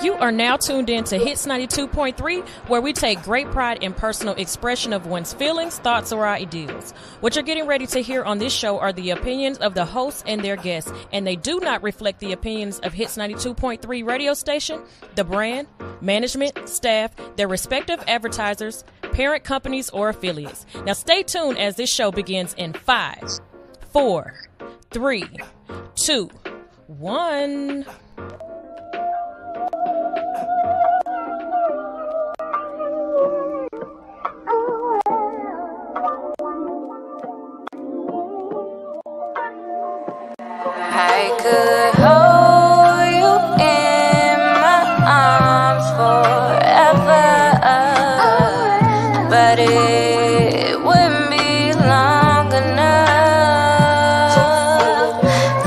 You are now tuned in to Hits 92.3, where we take great pride in personal expression of one's feelings, thoughts, or ideals. What you're getting ready to hear on this show are the opinions of the hosts and their guests, and they do not reflect the opinions of Hits 92.3 radio station, the brand, management, staff, their respective advertisers, parent companies, or affiliates. Now stay tuned as this show begins in 5, 4, 3, 2, 1. I could hold you in my arms forever, but it wouldn't be long enough.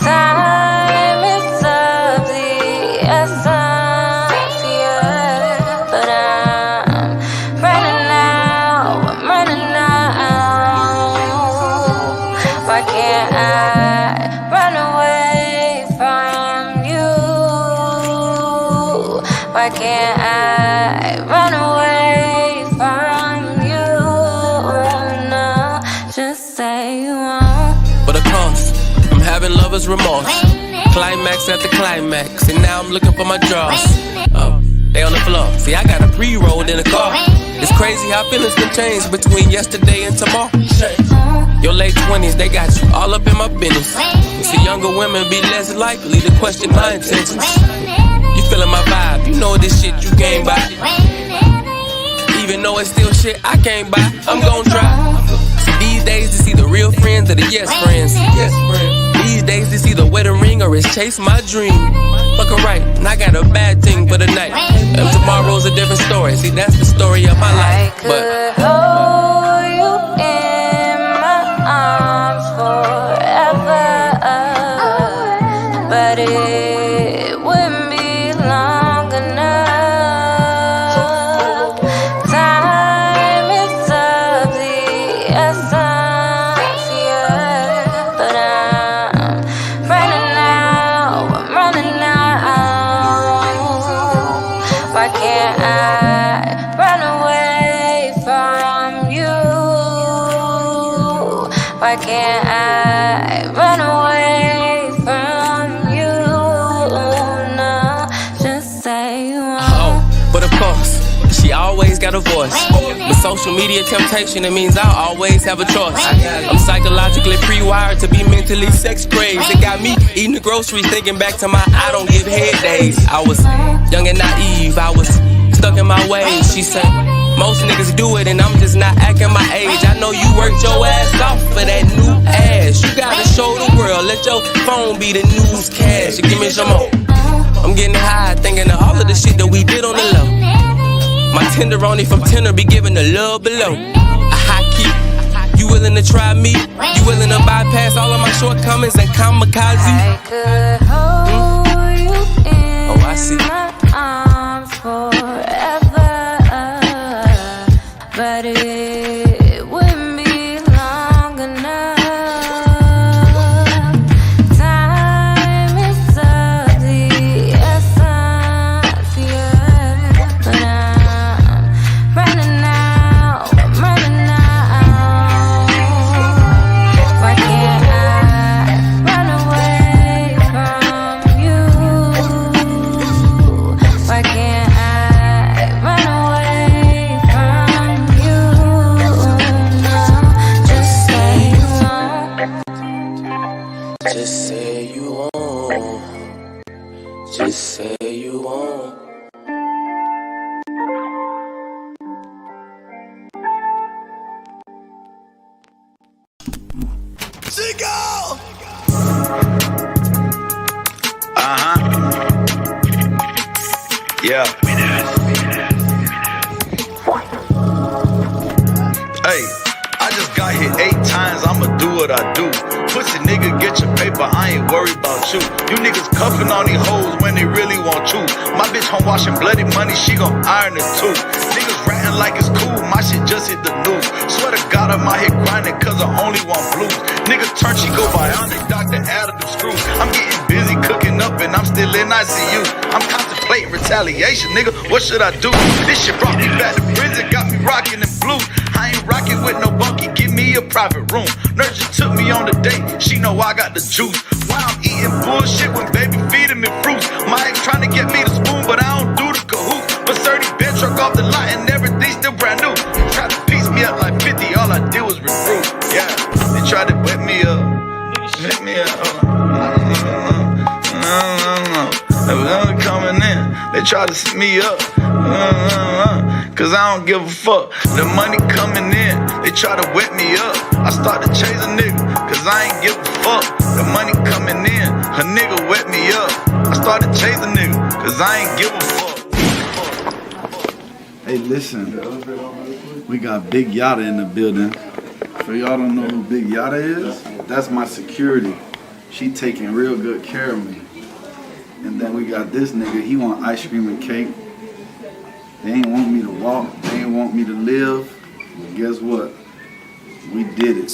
Time is of the essence, yeah, but I'm running out. Why can't I run away from you? Why can't I run away from you? No, just say you won't. For the cost, I'm having lover's remorse. Climax after climax, and now I'm looking for my drawers. Oh, they on the floor. See, I got a pre-rolled in the car. It's crazy how feelings can change between yesterday and tomorrow. Your late 20s, they got you all up in my business. You see, younger women be less likely to question my intentions. You feeling my vibe, you know this shit you can't buy. Even though it's still shit I can't buy, I'm gon' try. See, these days to see the real friends or the yes friends. These days to see the wedding ring or it's chase my dream. Fucking right, and I got a bad thing for the night. And tomorrow's a different story. See, that's the story of my life. I could hold you in my arms forever, but it wouldn't be long enough. Time is of the essence, yeah, but I'm running out. Why can't I run away from you? Why can't I run away from you? No, just say you won't. Oh, but of course, she always got a voice. With social media temptation, it means I'll always have a choice. I'm psychologically pre-wired to be mentally sex crazed. It got me eating the groceries, thinking back to my I don't give head days. I was young and naive, I was stuck in my ways. She said, most niggas do it and I'm just not acting my age. I know you worked your ass off for that new ass. You gotta show the world, let your phone be the newscast. Give me some more. I'm getting high, thinking of all of the shit that we did on the low. My tenderoni from Tinder be giving the love below. A high key. You willing to try me? You willing to bypass all of my shortcomings and kamikaze? I could hold you in Oh, I see. my arms forever, but it wouldn't be long enough. Time is of the essence, yeah, but I'm running out. Why can't I run away from you? Why can't I run away from you? No, just say you won't. Just say you won't. Just say you won't. Chico! Yeah. Hey, I just got hit 8 times, I'ma do what I do. Pussy nigga, get your paper, I ain't worried about you. You niggas cuffing on these hoes when they really want you. My bitch home washing bloody money, she gon' iron it too. Niggas Ratting like it's cool, my shit just hit the news. Swear to God I'm out here grinding cause I only want blues. Niggas turn Chico bionic, doctor added them screws. I'm getting busy cooking up and I'm still in ICU. I'm contemplating retaliation, nigga, what should I do? This shit brought me back to prison, got me rocking in blue. I ain't rocking with no bunkie, give me a private room. Nurse just took me on the date, she know I got the juice. Why I'm eating bullshit when baby feeding me fruits. My ex trying to get me the spoon, but I don't do the cahoot. But 30 bench truck off the lot and everything still brand new. Tried to piece me up like 50, all I did was recruit. Yeah, they tried to wet me up. Hit me up. They was coming in, they tried to set me up. Cause I don't give a fuck. The money coming in, they try to wet me up. I started chasing nigga, cause I ain't give a fuck. The money coming in, a nigga wet me up. I started chasing nigga, cause I ain't give a fuck. Hey, listen, we got Big Yada in the building. For y'all don't know who Big Yada is, that's my security. She taking real good care of me. And then we got this nigga, he want ice cream and cake. They ain't want me to walk, they ain't want me to live. But guess what? We did it.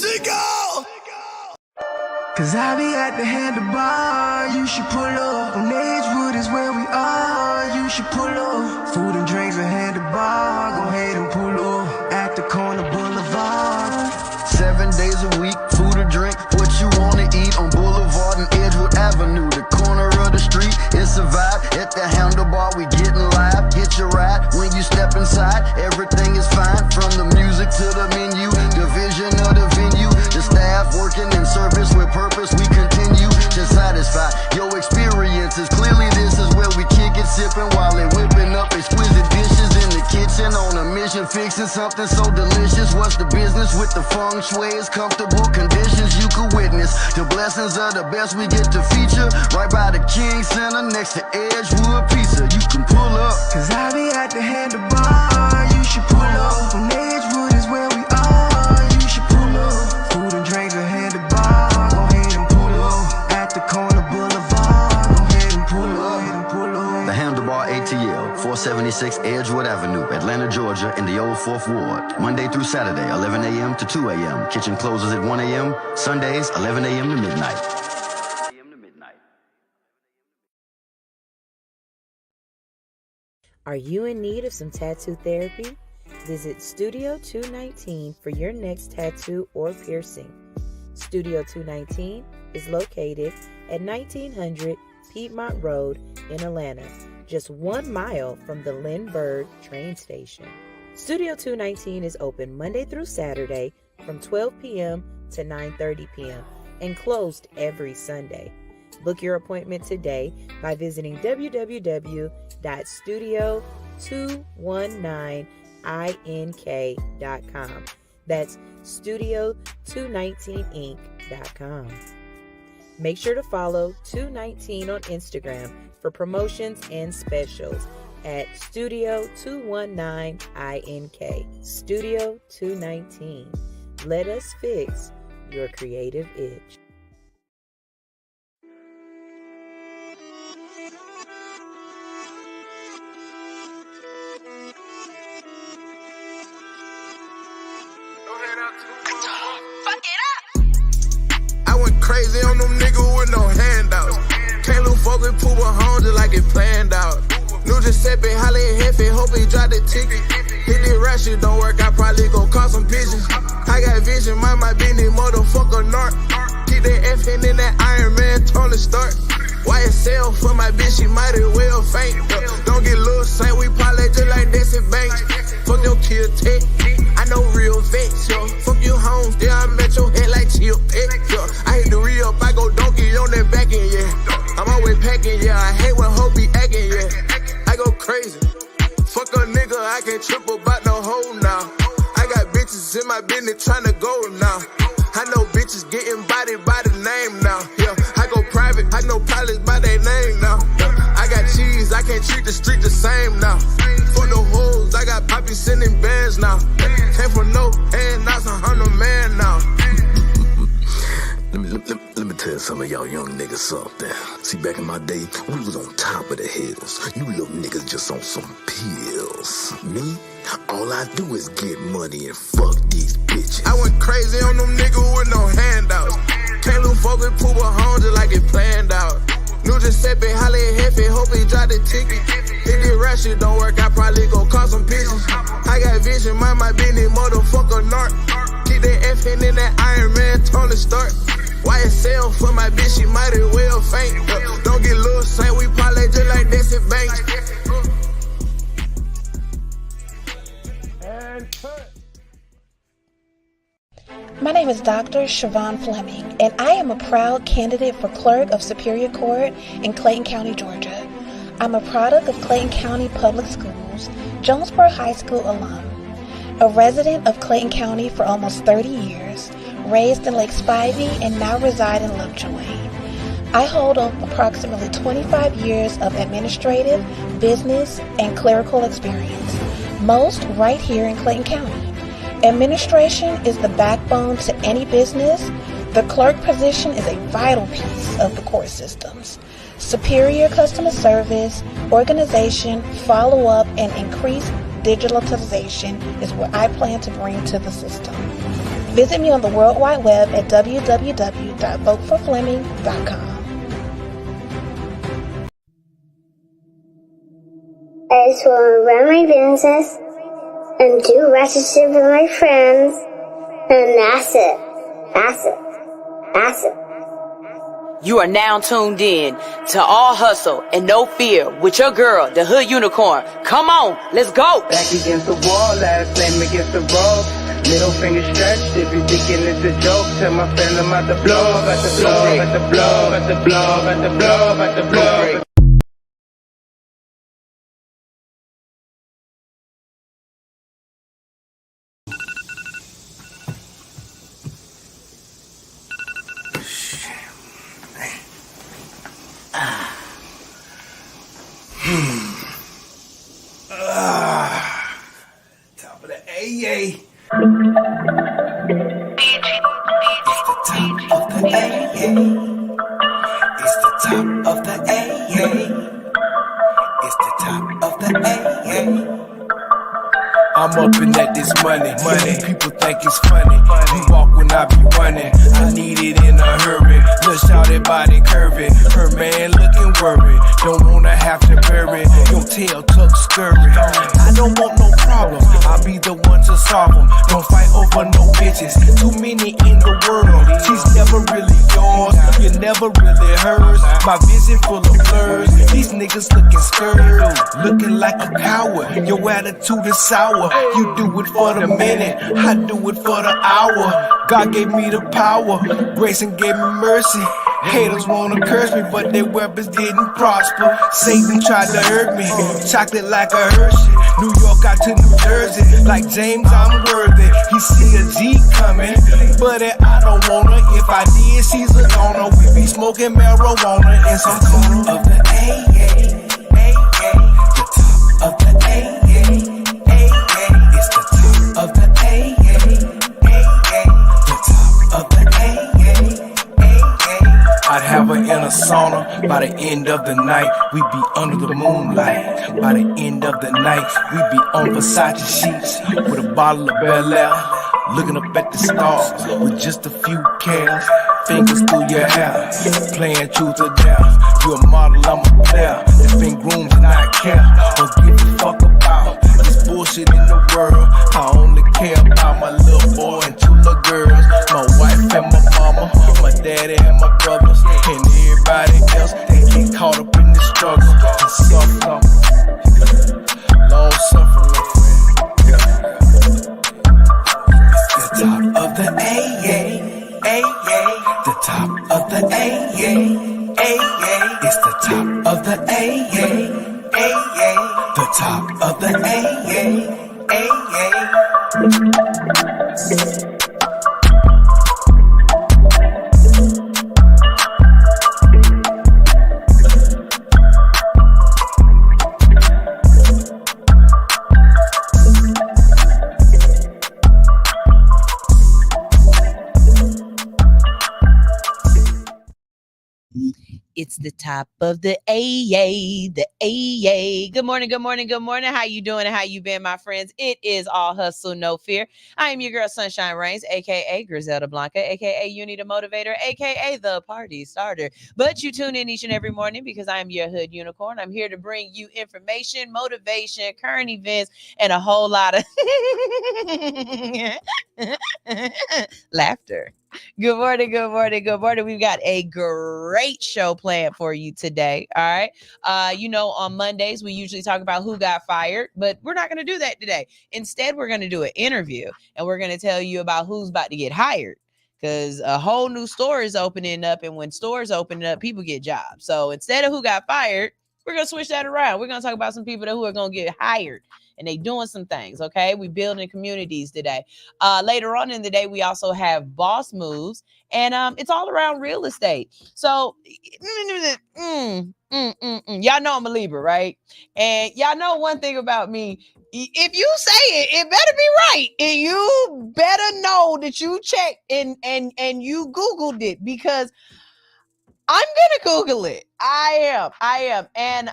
Cause I be at the handlebar, you should pull up. On Edgewood is where we are, you should pull up. Food and drinks at handlebar, go ahead and pull up. At the corner boulevard. 7 days a week, food or drink, what you wanna eat on Boulevard and Edgewood Avenue. The corner of the street, it's a vibe. At the handlebar, we getting live. Get your ride when you step inside. Everything is fine, from the music to the menu. The vision of the venue, the staff working in service with purpose. We continue to satisfy your experiences. Clearly, this is where we kick it, sipping while they whipping up exquisite dishes in the kitchen. On a mission, fixing something so delicious. What's the business with the feng shui? It's comfortable conditions you could witness. The blessings of the best we get to feature. Right by the King Center next to Edgewood Pizza. You can pull up. Cause I be at the handlebar, you should pull up. On Edgewood is where we are, you should pull up. Food and drinks at handlebar, go ahead and pull up. At the corner boulevard, go ahead and pull up. The Handlebar ATL, 476 Edgewood Avenue, Atlanta, Georgia, in the old 4th Ward. Monday through Saturday, 11 a.m. to 2 a.m. Kitchen closes at 1 a.m. Sundays, 11 a.m. to midnight. Are you in need of some tattoo therapy? Visit Studio 219 for your next tattoo or piercing. Studio 219 is located at 1900 Piedmont Road in Atlanta, just 1 mile from the Lindbergh train station. Studio 219 is open Monday through Saturday from 12 p.m. to 9:30 p.m. and closed every Sunday. Book your appointment today by visiting www.studio219ink.com. That's studio219inc.com. Make sure to follow 219 on Instagram for promotions and specials at Studio219ink. Studio 219. Let us fix your creative itch. I went crazy on them niggas with no handouts. Can't lose focus, prove a home just like it planned out. New Giuseppe, Holly and Hefe, hope he drop the ticket. Hit the rap shit don't work, I probably gon' call some bitches. I got vision, mind my business, motherfucker narc. Keep that F in that Iron Man, Tony Stark. YSL for my bitch, she might as well faint. Don't get little saint, we parlay just like Desi Banks. Fuck your kill tech, I know real vets, yo. Fuck you homes, yeah, I met your head like chill pet, yo. I hit the re-up, I go donkey on that back end, yeah. I'm always packing, yeah, I hate when hoes be acting, yeah. I go crazy, fuck a nigga, I can't trip about no hoe now. I got bitches in my business tryna go now. I know bitches getting body by the name now, yeah. I go private, I know pilots by their name now, yeah. I got cheese, I can't treat the street the same now. For no hoes, I got poppy sending bands now. Came from no hand, now it's 100 man now. Let me tell some of y'all young niggas something. See, back in my day, we was on top of the hills. You little niggas just on some pills. Me, All I do is get money and fuck these bitches. I went crazy on them niggas with no handouts. Can't lose fuck with Pooba home just like it planned out. New Giuseppe, holla at Hefe, hope he drop the ticket. If this rap shit don't work, I probably gon' call some pigeons. I got vision, mind my business, motherfucker narc. Keep that F in that Iron Man, Tony Stark. YSL for my bitch, she might as well faint. Don't get loose, Saint, we parlay just like Desi Banks. My name is Dr. Siobhan Fleming, and I am a proud candidate for Clerk of Superior Court in Clayton County, Georgia. I'm a product of Clayton County Public Schools, Jonesboro High School alum, a resident of Clayton County for almost 30 years, raised in Lake Spivey, and now reside in Lovejoy. I hold approximately 25 years of administrative, business, and clerical experience, most right here in Clayton County. Administration is the backbone to any business. The clerk position is a vital piece of the court systems. Superior customer service, organization, follow-up, and increased digitalization is what I plan to bring to the system. Visit me on the World Wide Web at www.voteforfleming.com. I just want to run my business and do ratchet shit with my friends, and that's it. You are now tuned in to All Hustle and No Fear with your girl, the Hood Unicorn. Come on, let's go. Back against the wall, last name against the rope. Middle finger stretched, if you thinking it's a joke, tell my friend I'm at the blow, at the blow, at the blow, at the blow, at the blow, at the blow. Top of the AA. It's the top of the AA. It's the top of the AA. I'm up and at this money. People think it's funny. You walk when I be running. I need it in a hurry. Look, shout that body curvy. Her man looking worried. Don't wanna have to bury. Your tail tuck scurry. I don't want no problem. I'll be the one to solve them. Don't fight over no bitches. Too many in the world. She's never really yours. You're never really hers. My vision full of blurs. These niggas looking scared. Looking like a coward. Your attitude is sour. You do it for the minute, I do it for the hour. God gave me the power, grace and gave me mercy. Haters wanna curse me, but their weapons didn't prosper. Satan tried to hurt me, chocolate like a Hershey. New York out to New Jersey, like James, I'm worthy. He see a G coming, but I don't wanna. If I did, she's a goner. We be smoking marijuana in some corner of the AA, the top of the AA. Of the AA, the top of the AA. I'd have her in a sauna. By the end of the night, we'd be under the moonlight. By the end of the night, we'd be on Versace sheets with a bottle of Bel Air, looking up at the stars with just a few cares. Fingers through your hair, playing truth or dare. You a model, I'm a player. It's been groomed and I care. Don't give a fuck about this bullshit in the world. I only care about my little boy and two little girls. My wife and my mama, my daddy and my brothers, and everybody else. They get caught up in the struggle and suffer. Long suffering, my friend. The top of the AA, the top of the AA, it's the top of the AA, the top of the AA. It's It's the top of the AA, the AA. Good morning, good morning, good morning. How you doing and how you been, my friends? It is all hustle, no fear. I am your girl, Sunshine Reigns, a.k.a. Griselda Blanca, a.k.a. Uni the Motivator, a.k.a. the Party Starter. But you tune in each and every morning because I'm your hood unicorn. I'm here to bring you information, motivation, current events, and a whole lot of laughter. Good morning, good morning, good morning. We've got a great show planned for you today. All right. On Mondays, we usually talk about who got fired, but we're not going to do that today. Instead, we're going to do an interview and we're going to tell you about who's about to get hired because a whole new store is opening up. And when stores open up, people get jobs. So instead of who got fired, we're going to switch that around. We're going to talk about some people who are going to get hired. And they doing some things, okay? We building communities today. Later on in the day, we also have boss moves, and it's all around real estate. So, y'all know I'm a Libra, right? And y'all know one thing about me. If you say it, it better be right. And you better know that you checked and you Googled it because I'm gonna Google it. I am. And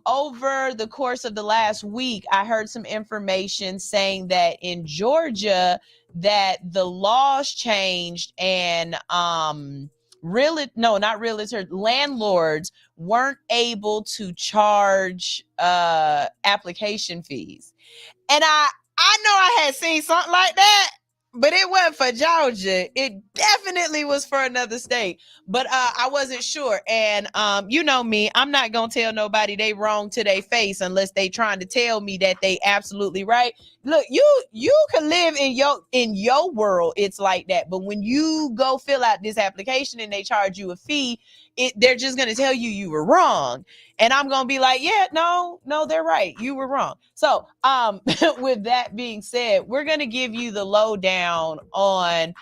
over the course of the last week, I heard some information saying that in Georgia that the laws changed and landlords weren't able to charge application fees. And I know I had seen something like that, but it wasn't for Georgia. It definitely was for another state, but I wasn't sure. And you know me, I'm not gonna tell nobody they wrong to their face unless they trying to tell me that they absolutely right. Look, you can live in your world, it's like that. But when you go fill out this application and they charge you a fee, they're just gonna tell you were wrong. And I'm gonna be like, yeah, no, they're right. You were wrong. So, with that being said, we're gonna give you the lowdown on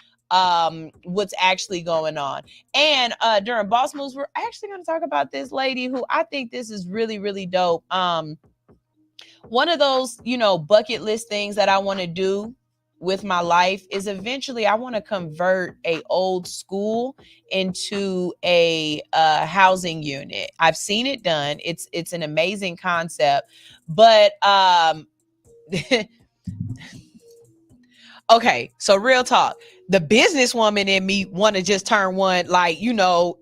what's actually going on. And during Boss Moves, we're actually gonna talk about this lady who I think this is really, really dope. One of those, bucket list things that I want to do with my life is eventually I want to convert a old school into a housing unit. I've seen it done. It's an amazing concept, but okay, so real talk. The businesswoman in me want to just turn one like, in a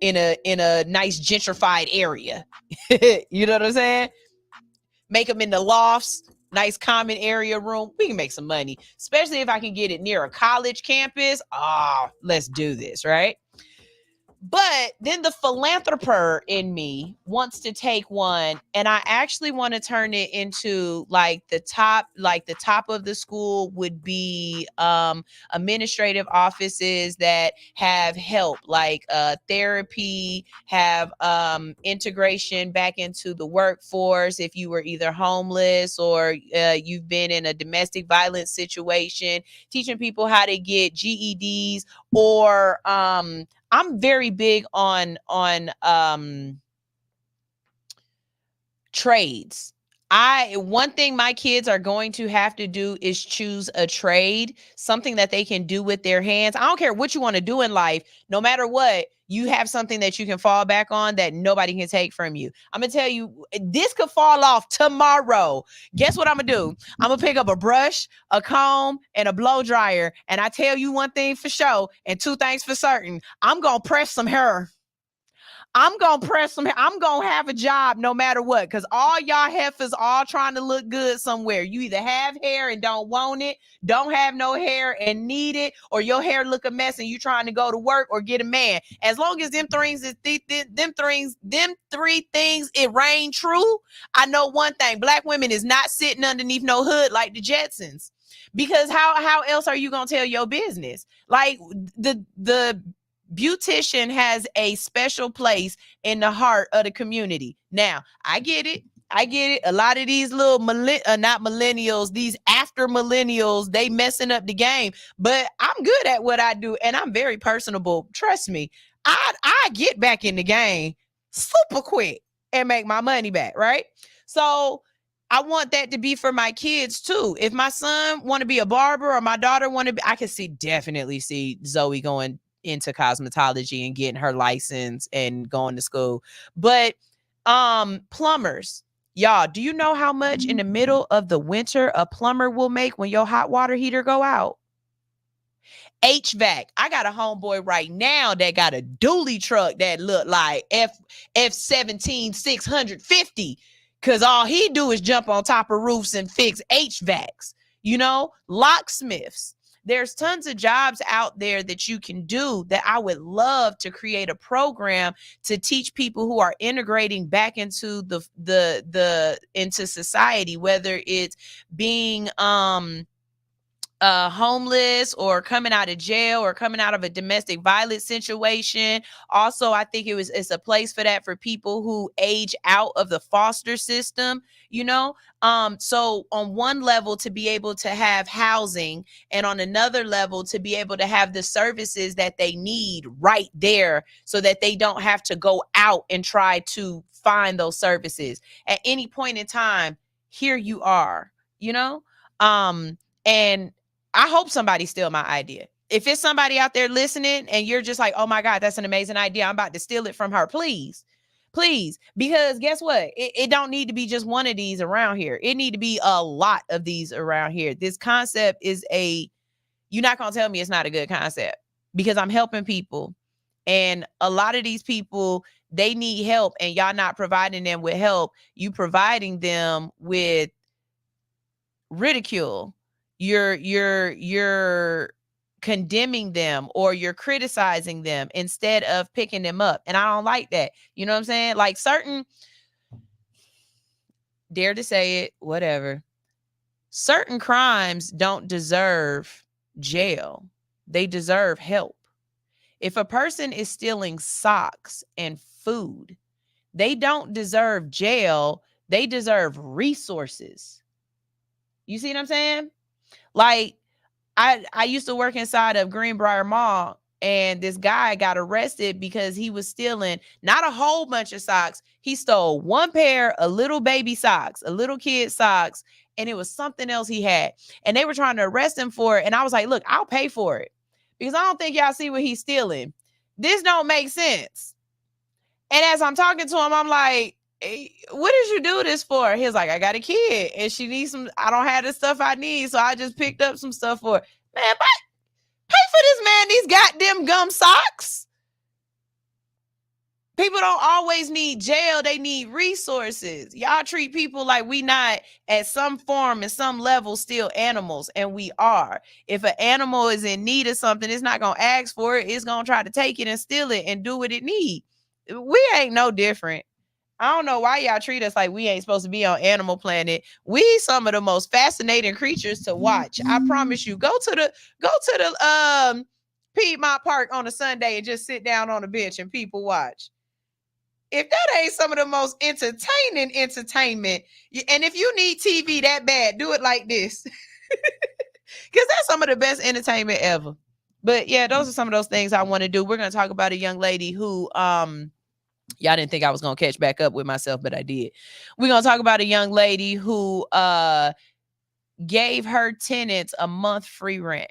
nice gentrified area. You know what I'm saying? Make them in the lofts, nice common area room. We can make some money, especially if I can get it near a college campus. Let's do this, right? But then the philanthropist in me wants to take one, and I actually want to turn it into the top of the school would be administrative offices that have help, like therapy, have integration back into the workforce if you were either homeless or you've been in a domestic violence situation, teaching people how to get GEDs or I'm very big on trades. One thing my kids are going to have to do is choose a trade, something that they can do with their hands. I don't care what you want to do in life. No matter what, you have something that you can fall back on that nobody can take from you. I'm going to tell you, this could fall off tomorrow. Guess what I'm going to do? I'm going to pick up a brush, a comb, and a blow dryer. And I tell you one thing for sure and two things for certain. I'm going to press some hair. I'm going to have a job no matter what, because all y'all heifers all trying to look good somewhere. You either have hair and don't want it, don't have no hair and need it, or your hair look a mess and you trying to go to work or get a man. As long as them three things, it rain true, I know one thing. Black women is not sitting underneath no hood like the Jetsons. Because how else are you going to tell your business? Like the beautician has a special place in the heart of the community. Now, I get it. A lot of these little not millennials, these after millennials, they messing up the game. But I'm good at what I do, and I'm very personable. Trust me, I get back in the game super quick and make my money back, right? So I want that to be for my kids too. If my son want to be a barber or my daughter want to be, I can definitely see Zoe going into cosmetology and getting her license and going to school. But plumbers, y'all, do you know how much in the middle of the winter a plumber will make when your hot water heater go out? HVAC. I got a homeboy right now that got a dually truck that look like F-17 650, because all he do is jump on top of roofs and fix HVACs. You know, locksmiths. There's tons of jobs out there that you can do that I would love to create a program to teach people who are integrating back into into society, whether it's being homeless or coming out of jail or coming out of a domestic violence situation. Also, I think it's a place for that for people who age out of the foster system, you know? So on one level, to be able to have housing, and on another level, to be able to have the services that they need right there so that they don't have to go out and try to find those services. At any point in time, here you are, you know? And I hope somebody steal my idea. If it's somebody out there listening and you're just like, oh my God, that's an amazing idea, I'm about to steal it from her, please. Please. Because guess what? It don't need to be just one of these around here. It need to be a lot of these around here. This concept is you're not going to tell me it's not a good concept, because I'm helping people. And a lot of these people, they need help, and y'all not providing them with help. You providing them with ridicule. You're condemning them, or you're criticizing them instead of picking them up. And I don't like that. You know what I'm saying? Like certain, dare to say it, whatever. Certain crimes don't deserve jail. They deserve help. If a person is stealing socks and food, they don't deserve jail. They deserve resources. You see what I'm saying? Like, I used to work inside of Greenbrier Mall, and this guy got arrested because he was stealing not a whole bunch of socks. He stole one pair of little baby socks, a little kid socks, and it was something else he had. And they were trying to arrest him for it. And I was like, look, I'll pay for it, because I don't think y'all see what he's stealing. This don't make sense. And as I'm talking to him, I'm like, hey, what did you do this for? He was like, I got a kid and she needs I don't have the stuff I need, so I just picked up some stuff for her. Man, pay for this man these goddamn gum socks. People don't always need jail. They need resources. Y'all treat people like we not at some form and some level still animals, and we are. If an animal is in need of something, it's not going to ask for it. It's going to try to take it and steal it and do what it needs. We ain't no different. I don't know why y'all treat us like we ain't supposed to be on Animal Planet. We some of the most fascinating creatures to watch. I promise you. Go to the Piedmont Park on a Sunday and just sit down on a bench and people watch. If that ain't some of the most entertaining entertainment, and if you need TV that bad, do it like this. Because that's some of the best entertainment ever. But yeah, those are some of those things I want to do. We're going to talk about a young lady who y'all didn't think I was going to catch back up with myself, but I did. We're going to talk about a young lady who gave her tenants a month free rent.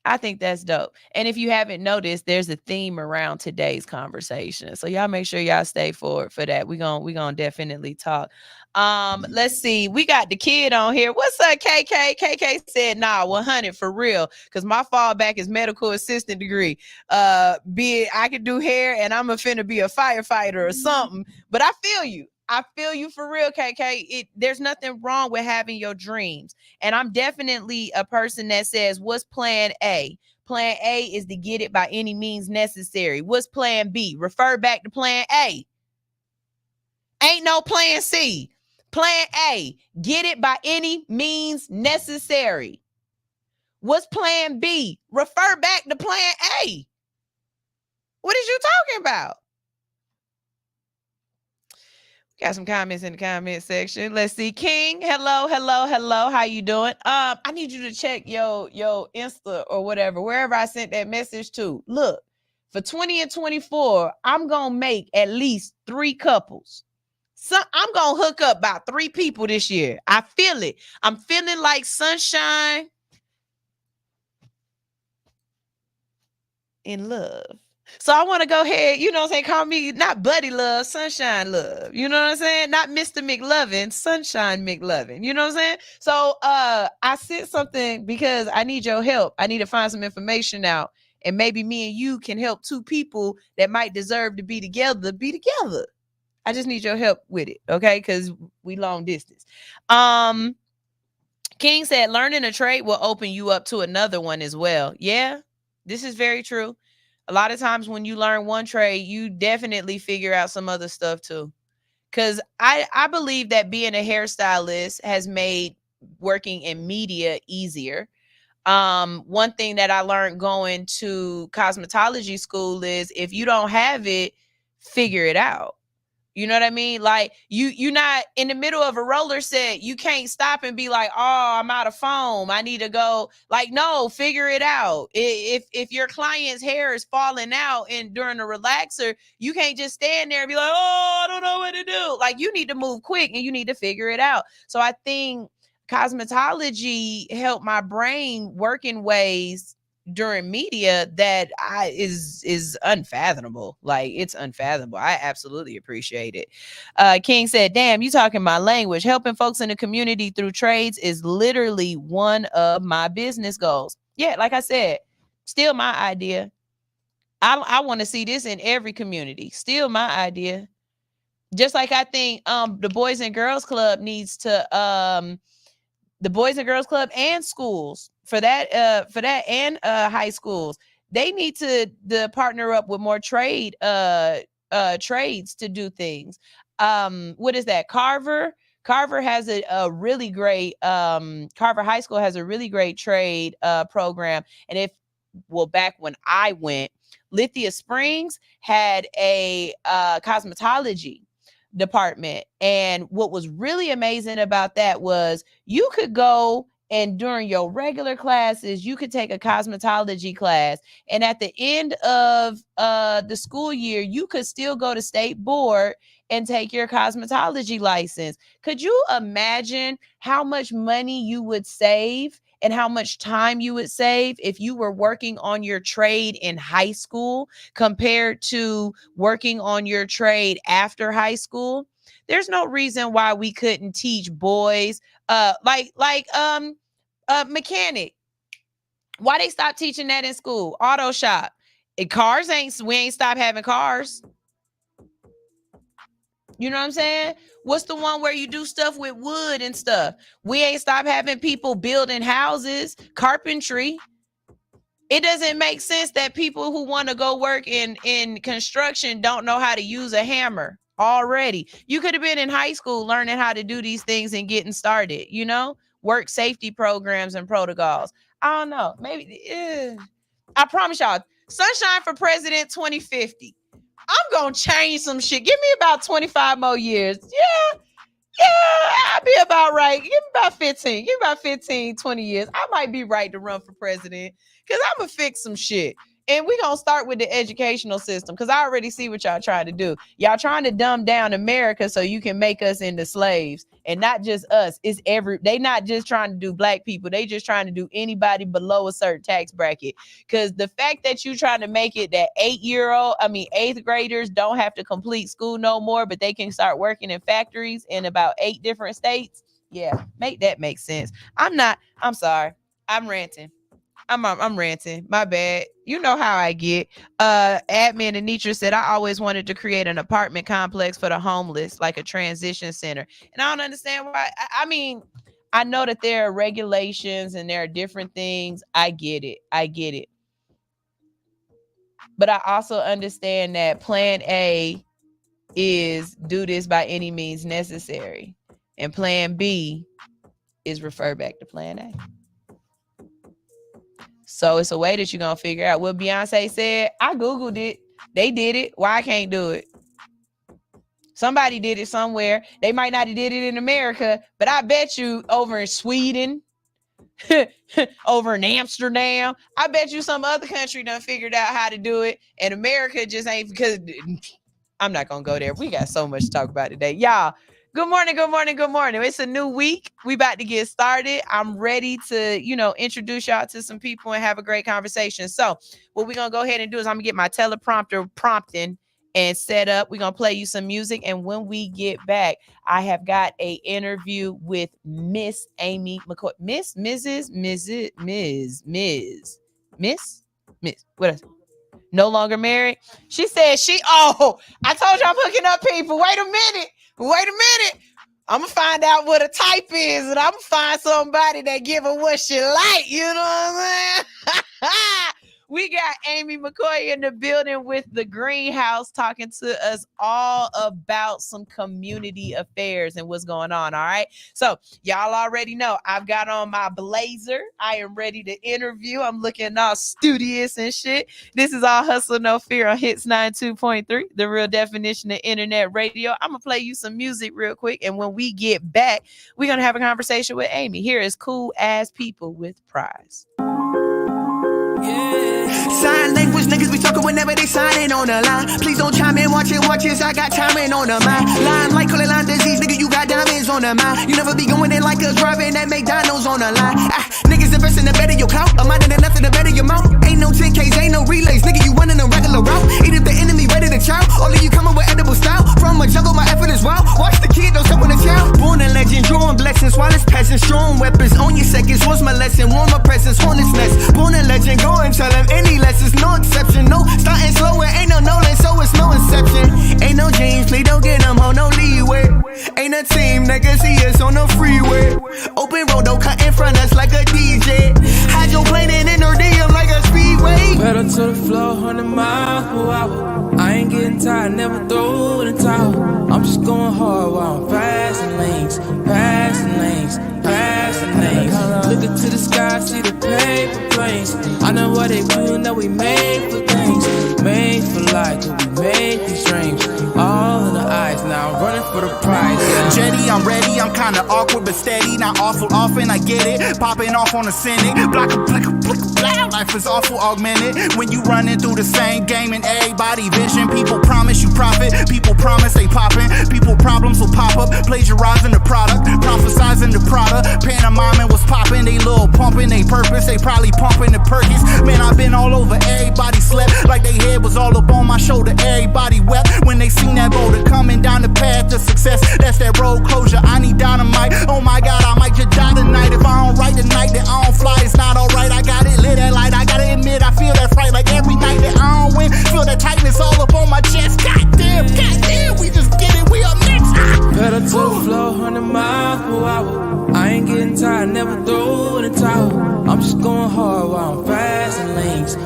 I think that's dope. And if you haven't noticed, there's a theme around today's conversation. So y'all make sure y'all stay for that. We're going to definitely talk. Let's see. We got the kid on here. What's up, KK? KK said, nah, 100 for real. Because my fallback is medical assistant degree. Be it I could do hair and I'm finna be a firefighter or something. But I feel you. I feel you for real, KK. There's nothing wrong with having your dreams. And I'm definitely a person that says, what's plan A? Plan A is to get it by any means necessary. What's plan B? Refer back to plan A. Ain't no plan C. Plan A, get it by any means necessary. What's plan B? Refer back to plan A. What is you talking about? Got some comments in the comment section. Let's see. King, hello. How you doing? I need you to check your Insta or whatever, wherever I sent that message to. Look, for 20 and 24, I'm going to make at least 3 couples. So I'm going to hook up about 3 people this year. I feel it. I'm feeling like sunshine. in love. So I want to go ahead, you know what I'm saying? Call me not Buddy Love, Sunshine Love. You know what I'm saying? Not Mr. McLovin, Sunshine McLovin. You know what I'm saying? So I sent something because I need your help. I need to find some information out. And maybe me and you can help two people that might deserve to be together be together. I just need your help with it, okay? Because we long distance. King said learning a trade will open you up to another one as well. Yeah, this is very true. A lot of times when you learn one trade, you definitely figure out some other stuff too. Because I believe that being a hairstylist has made working in media easier. One thing that I learned going to cosmetology school is if you don't have it, figure it out. You know what I mean? Like you're not in the middle of a roller set. You can't stop and be like, "Oh, I'm out of foam. I need to go." Like, no, figure it out. If your client's hair is falling out and during a relaxer, you can't just stand there and be like, "Oh, I don't know what to do." Like, you need to move quick and you need to figure it out. So I think cosmetology helped my brain work in ways during media that is unfathomable. Like, it's unfathomable. I absolutely appreciate it. King said, damn, you talking my language. Helping folks in the community through trades is literally one of my business goals. Yeah, like I said, still my idea. I want to see this in every community. Still my idea. Just like I think the Boys and Girls Club needs to the Boys and Girls Club and schools for that and high schools, they need to partner up with more trades to do things. What is that? Carver has a really great Carver High School has a really great trade program. And back when I went, Lithia Springs had a cosmetology department. And what was really amazing about that was you could go and during your regular classes, you could take a cosmetology class. And at the end of the school year, you could still go to state board and take your cosmetology license. Could you imagine how much money you would save and how much time you would save if you were working on your trade in high school compared to working on your trade after high school? There's no reason why we couldn't teach boys mechanic. Why they stop teaching that in school? Auto shop. We ain't stop having cars. You know what I'm saying? What's the one where you do stuff with wood and stuff? We ain't stop having people building houses, carpentry. It doesn't make sense that people who want to go work in construction don't know how to use a hammer already. You could have been in high school learning how to do these things and getting started, work safety programs and protocols. I don't know. Maybe I promise y'all, Sunshine for President 2050. I'm going to change some shit. Give me about 25 more years. Yeah, I'll be about right. Give me about 15. Give me about 15, 20 years. I might be right to run for president because I'm going to fix some shit. And we're going to start with the educational system because I already see what y'all trying to do. Y'all trying to dumb down America so you can make us into slaves. And not just us. They not just trying to do black people. They just trying to do anybody below a certain tax bracket. Because the fact that you trying to make it that 8th graders don't have to complete school no more, but they can start working in factories in about 8 different states. Yeah, make that make sense. I'm sorry. I'm ranting. I'm ranting. My bad. You know how I get. Admin Anitra said, I always wanted to create an apartment complex for the homeless, like a transition center. And I don't understand why. I know that there are regulations and there are different things. I get it. But I also understand that plan A is do this by any means necessary. And plan B is refer back to plan A. So it's a way that you're going to figure out what Beyonce said. I Googled it. They did it. Why I can't do it? Somebody did it somewhere. They might not have did it in America, but I bet you over in Sweden, over in Amsterdam, I bet you some other country done figured out how to do it. And America just ain't, because I'm not going to go there. We got so much to talk about today. Y'all, Good morning, good morning, good morning. It's a new week. We about to get started. I'm ready to, introduce y'all to some people and have a great conversation. So what we're going to go ahead and do is I'm going to get my teleprompter prompting and set up. We're going to play you some music. And when we get back, I have got a interview with Miss Amy McCoy. Miss, what else? No longer married. She said I told you I'm hooking up people. Wait a minute. I'm going to find out what a type is, and I'm going to find somebody that give her what she like. You know what I'm saying? We got Amy Mccoy in the building with the Greenhouse talking to us all about some community affairs and what's going on. All right. So y'all already know I've got on my blazer. I am ready to interview. I'm looking all studious and shit. This is All Hustle, No Fear on Hits 92.3, the real definition of internet radio. I'm going to play you some music real quick. And when we get back, we're going to have a conversation with Amy. Here is Cool Ass People with Prize. Sign language niggas be talking whenever they signing on the line. Please don't chime in, watch it, I got timing on the mind. Line like call it line disease, nigga, you got diamonds on the mind. You never be going in like a driving that McDonald's on the line. Niggas investing to better your clout, a mind and nothing to better your mouth. Ain't no 10Ks, ain't no relays, nigga, you running a regular route. Eat if the enemy ready to chow, all of you coming with edible style. From a jungle, my effort is wild. Watch the kid, don't step on the child. Born a legend, drawing blessings, while it's peasants, strong weapons. On your seconds, was my lesson, warm my presence, hornet's nest. Born a legend, go and tell him any lessons, no exception, no starting slow, it ain't no Nolan, so it's no inception. Ain't no James, please don't get them home, no leeway. Ain't a team, nigga, see us on the freeway. Open road, don't cut in front us like a DJ. Hydroplaning in her DM like a speedway. Pedal to the floor, 100 miles per hour. I ain't getting tired, never throw in the towel. I'm just going hard while I'm passing lanes. Looking to the sky, see the paper planes. I know what they do, know we made for things. Made for life, cause we made these dreams. All in the eyes, now I'm running for the prize. Yeah. Jetty, I'm ready, I'm kinda awkward but steady. Not awful often, I get it. Popping off on the Senate. Block a blick. Life is awful augmented. When you running through the same game and everybody vision. People promise you profit, people promise they poppin'. People problems will pop up, plagiarizing the product. Prophesizing the product, pantomiming what's poppin'. They little pumping, they purpose, they probably pumping the Perkins. Man, I've been all over, everybody slept like they head was all up on my shoulder. Everybody wept when they seen that boulder coming down the path to success. That's that road closure, I need dynamite. Oh my God, I might just die tonight. If I don't write tonight, then I don't fly, it's not alright. I got it lit that light, I gotta admit, I feel that fright. Like every night that I don't win, feel that tightness all up on my chest. Goddamn, we just get it, we up next. Pedal to the floor, 100 miles per hour. I ain't getting tired, never throw in the towel. I'm just going hard while I'm passing lanes.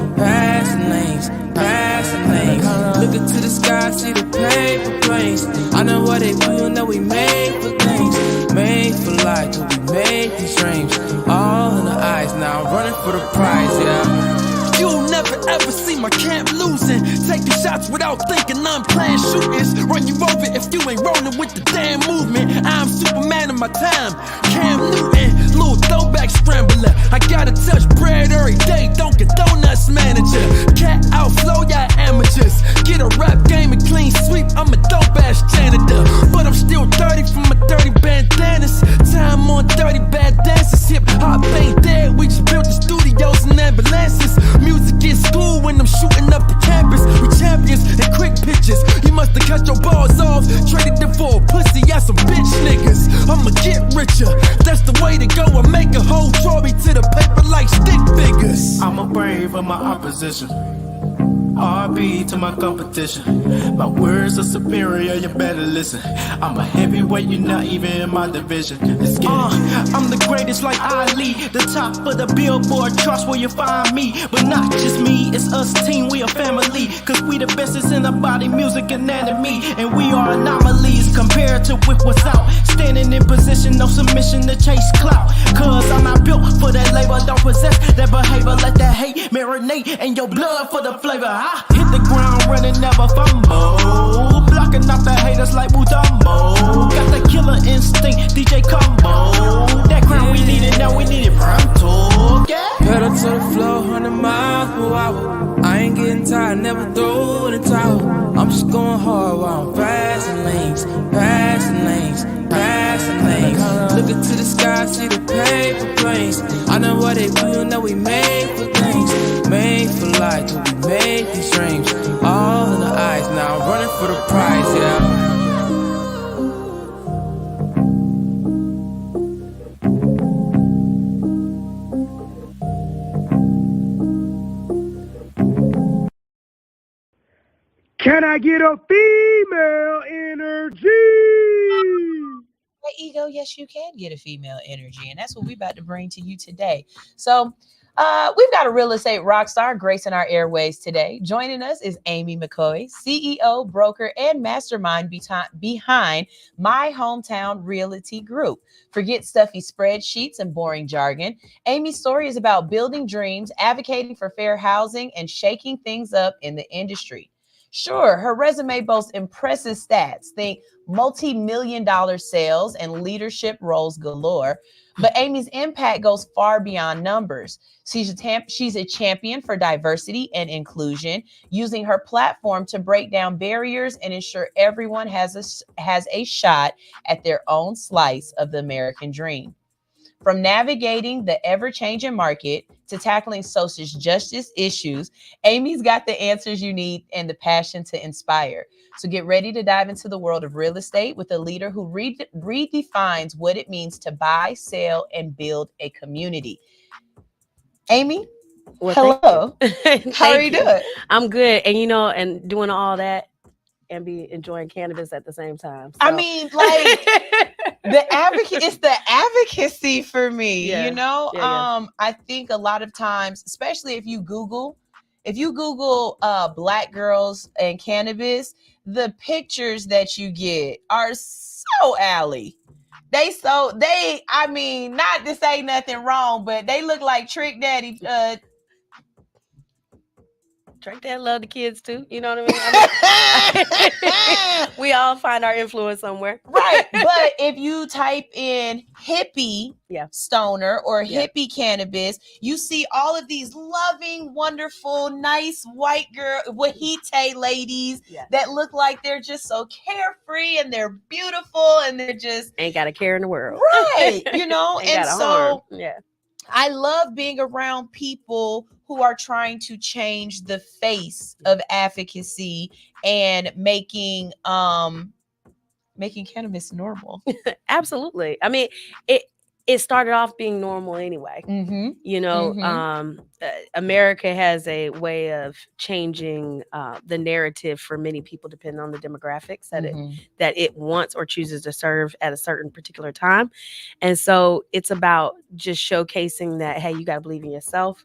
Looking to the sky, see the paper planes. I know what they do, know we made for things. Made for life, cause we made these dreams. All in the eyes, now I'm running for the prize, yeah. You'll never ever see my camp losing. Taking shots without thinking, I'm playing shooters. Run you over if you ain't rolling with the damn movement. I'm Superman of my time, Cam Newton, little throwback scrambler. I gotta touch bread every day, don't get donuts manager. Cat outflow, y'all amateurs. Get a rap game and clean sweep, I'm a dope ass janitor. But I'm still dirty from my dirty bandanas. Time on dirty bad dances. Hip hop ain't dead, we just built the studios and ambulances. Music is school when I'm shooting up the campus. We champions and quick pitches. You must have cut your balls off, traded them for a pussy ass some bitch niggas. I'ma get richer, that's the way to go. I make a whole trophy to the paper like stick figures. I'm a brave of my opposition. RB to my competition. My words are superior, you better listen. I'm a heavyweight, you're not even in my division. Let's get it. I'm the greatest like Ali, the top of the Billboard charts where you find me. But not just me, it's us team, we a family. Cause we the bestest in the body, music, anatomy. And we are anomalies compared to with what's out. Standing in position, no submission to chase clout. Cause I'm not built for that labor, don't possess that behavior. Let that hate marinate in your blood for the flavor. I hit the ground running, never fumble. Blocking out the haters like Budambo. Got the killer instinct, DJ Combo. That crown we need it, now we need it pronto. Yeah. Pedal to the floor, 100 miles per hour. I ain't getting tired, never throw in the towel. I'm just going hard while I'm passing lanes, passing lanes, passing lanes. Looking to the sky, see the paper planes. I know what they do, you know we made for things. Made for life, till we made these dreams. All in the eyes, now I'm running for the prize, yeah. Can I get a female energy? Hey, Ego, yes, you can get a female energy, and that's what we're about to bring to you today. So, we've got a real estate rock star gracing our airways today. Joining us is Amy Mccoy, CEO, broker, and mastermind behind My Hometown Realty Group. Forget stuffy spreadsheets and boring jargon. Amy's story is about building dreams, advocating for fair housing, and shaking things up in the industry. Sure, her resume boasts impressive stats. Think multi-million-dollar sales and leadership roles galore. But Amy's impact goes far beyond numbers. She's a champion for diversity and inclusion, using her platform to break down barriers and ensure everyone has a shot at their own slice of the American dream. From navigating the ever-changing market to tackling social justice issues, Amy's got the answers you need and the passion to inspire. So get ready to dive into the world of real estate with a leader who redefines what it means to buy, sell, and build a community. Amy, well, hello. How are you Thank doing? I'm good. And and doing all that and be enjoying cannabis at the same time. So. I mean, like it's the advocacy for me, Yeah. Yeah. I think a lot of times, especially if you Google black girls and cannabis, the pictures that you get are so alley. I mean, not to say nothing wrong, but they look like Trick Daddy. Trick Daddy love the kids too. You know what I mean? We all find our influence somewhere. Right. But if you type in hippie stoner or hippie cannabis, you see all of these loving, wonderful, nice white girl wahite ladies that look like they're just so carefree and they're beautiful and they're just ain't got a care in the world. Right. And so harm. I love being around people who are trying to change the face of advocacy and making cannabis normal. Absolutely. I mean, it started off being normal anyway. America has a way of changing the narrative for many people, depending on the demographics that it wants or chooses to serve at a certain particular time. And so it's about just showcasing that, hey, you got to believe in yourself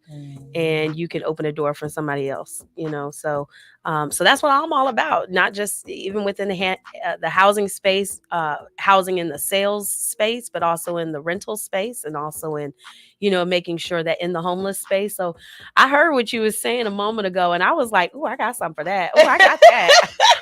and you can open a door for somebody else, So that's what I'm all about, not just even within the housing space, housing in the sales space, but also in the rental space and also in, making sure that in the homeless space. So I heard what you was saying a moment ago and I was like, oh, I got something for that. Oh, I got that.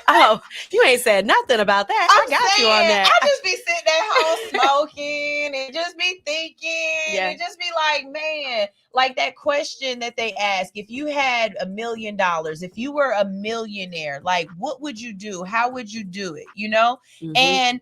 Oh, you ain't said nothing about that. I got you on that. I just be sitting at home smoking and just be thinking and just be like, man, like that question that they ask, if you had $1 million, if you were a millionaire, like what would you do? How would you do it? And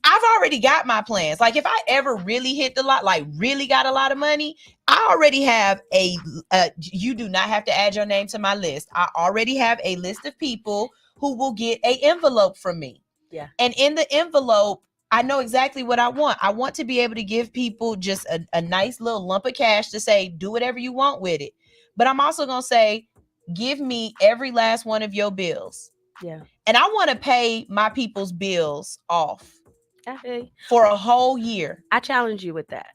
I've already got my plans. Like if I ever really hit the lot, like really got a lot of money, I already have you do not have to add your name to my list. I already have a list of people who will get an envelope from me. Yeah. And in the envelope, I know exactly what I want. I want to be able to give people just a nice little lump of cash to say, do whatever you want with it. But I'm also going to say, give me every last one of your bills. Yeah. And I want to pay my people's bills off. Okay. For a whole year. I challenge you with that.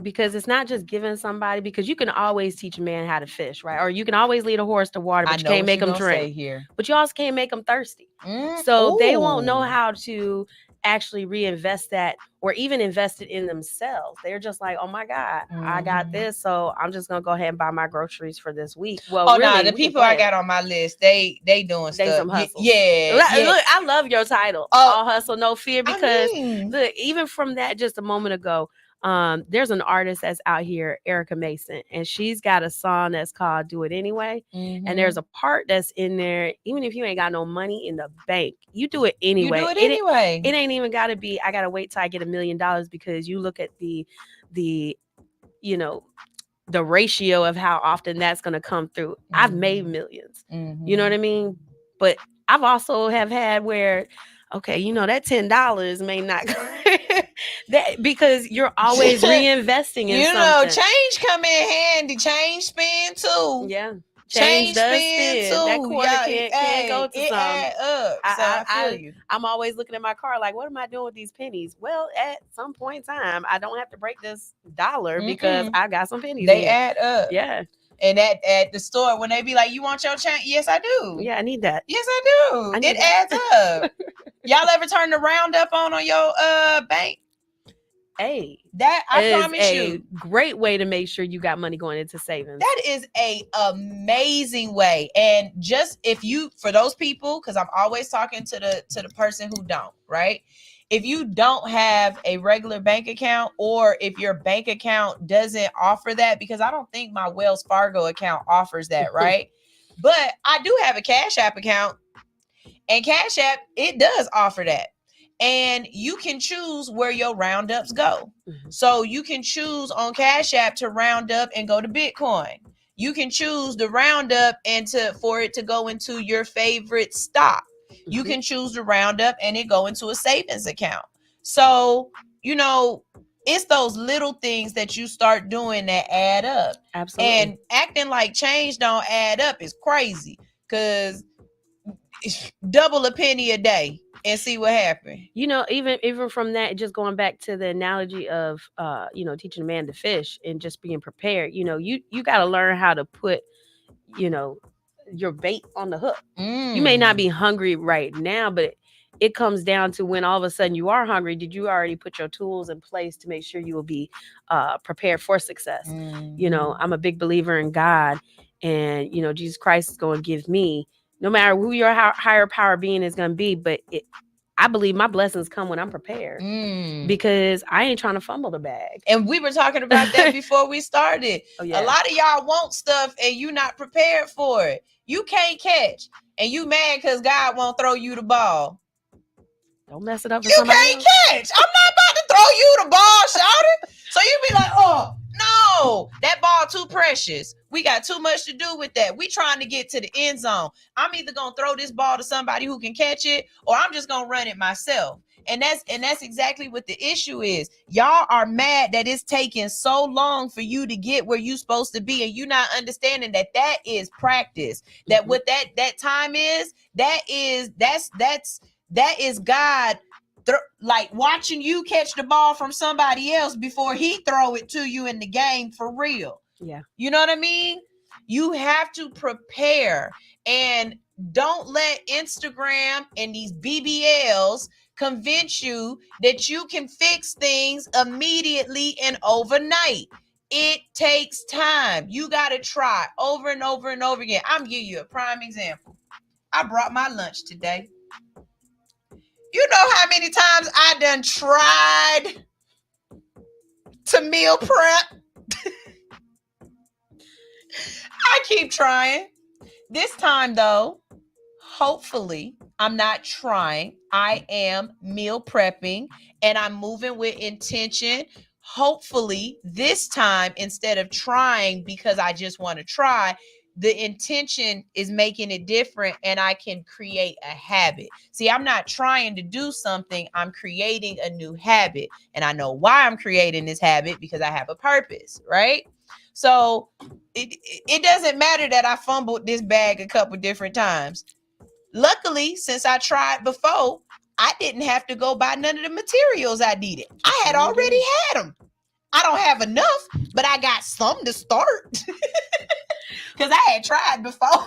Because it's not just giving somebody, because you can always teach a man how to fish, right? Or you can always lead a horse to water, but you can't make them drink. But you also can't make them thirsty. So they won't know how to actually reinvest that or even invest it in themselves. They're just like, oh my God, I got this. So I'm just going to go ahead and buy my groceries for this week. Well, the people I got on my list, they doing stuff. Some hustle. Yeah. Look, I love your title. All hustle, no fear, because look, even from that just a moment ago, There's an artist that's out here, Erica Mason, and she's got a song that's called Do It Anyway. And there's a part that's in there, even if you ain't got no money in the bank, you do it anyway. You do it anyway. It ain't even got to be, I got to wait till I get $1 million, because you look at the the ratio of how often that's going to come through. I've made millions, you know what I mean? But I've also have had where, okay, that $10 may not that, because you're always reinvesting in something. Change come in handy. Change spend too. Yeah. Change does spend spend. too. That quarter can't go to it some. Add up. I feel you. I'm always looking at my car like, what am I doing with these pennies? Well, at some point in time, I don't have to break this dollar because I got some pennies. They add up. Yeah. And at the store, when they be like, you want your change? Yes, I do. Yeah, I need that. Yes, I do. It adds up. Y'all ever turn the roundup on your bank? Hey, that I is promise you, great way to make sure you got money going into savings. That is a amazing way. And just for those people, because I'm always talking to the person who don't, right? If you don't have a regular bank account, or if your bank account doesn't offer that, because I don't think my Wells Fargo account offers that, right? But I do have a Cash App account, and Cash App, it does offer that. And you can choose where your roundups go. So you can choose on Cash App to round up and go to Bitcoin. You can choose the roundup and for it to go into your favorite stock. You can choose the roundup and it go into a savings account. So, it's those little things that you start doing that add up. Absolutely. And acting like change don't add up is crazy, because double a penny a day and see what happens. Even from that, just going back to the analogy of teaching a man to fish and just being prepared, you got to learn how to put your bait on the hook. You may not be hungry right now, but it comes down to when all of a sudden you are hungry, did you already put your tools in place to make sure you will be prepared for success? I'm a big believer in God, and Jesus Christ is going to give me, no matter who your higher power being is going to be, but I believe my blessings come when I'm prepared, because I ain't trying to fumble the bag. And we were talking about that before we started. Oh, yeah. A lot of y'all want stuff and you not prepared for it. You can't catch, and you mad because God won't throw you the ball. Don't mess it up for you somebody can't else. Catch. I'm not about to throw you the ball, shouty. So you be like, oh, no, that ball too precious. We got too much to do with that. We trying to get to the end zone. I'm either going to throw this ball to somebody who can catch it, or I'm just going to run it myself. And that's exactly what the issue is. Y'all are mad that it's taking so long for you to get where you're supposed to be, and you're not understanding that is practice. That what that time is, that is God like watching you catch the ball from somebody else before he throw it to you in the game for real. Yeah. You know what I mean? You have to prepare, and don't let Instagram and these BBLs convince you that you can fix things immediately and overnight. It takes time. You got to try over and over and over again. I'm giving you a prime example. I brought my lunch today. You know how many times I done tried to meal prep? I keep trying. This time, though, hopefully, I'm not trying. I am meal prepping, and I'm moving with intention. Hopefully, this time, instead of trying because I just want to try, the intention is making it different, and I can create a habit. See, I'm not trying to do something. I'm creating a new habit, and I know why I'm creating this habit, because I have a purpose, right? So it doesn't matter that I fumbled this bag a couple different times. Luckily, since I tried before, I didn't have to go buy none of the materials I needed. I had already had them. I don't have enough, but I got some to start. Because I had tried before.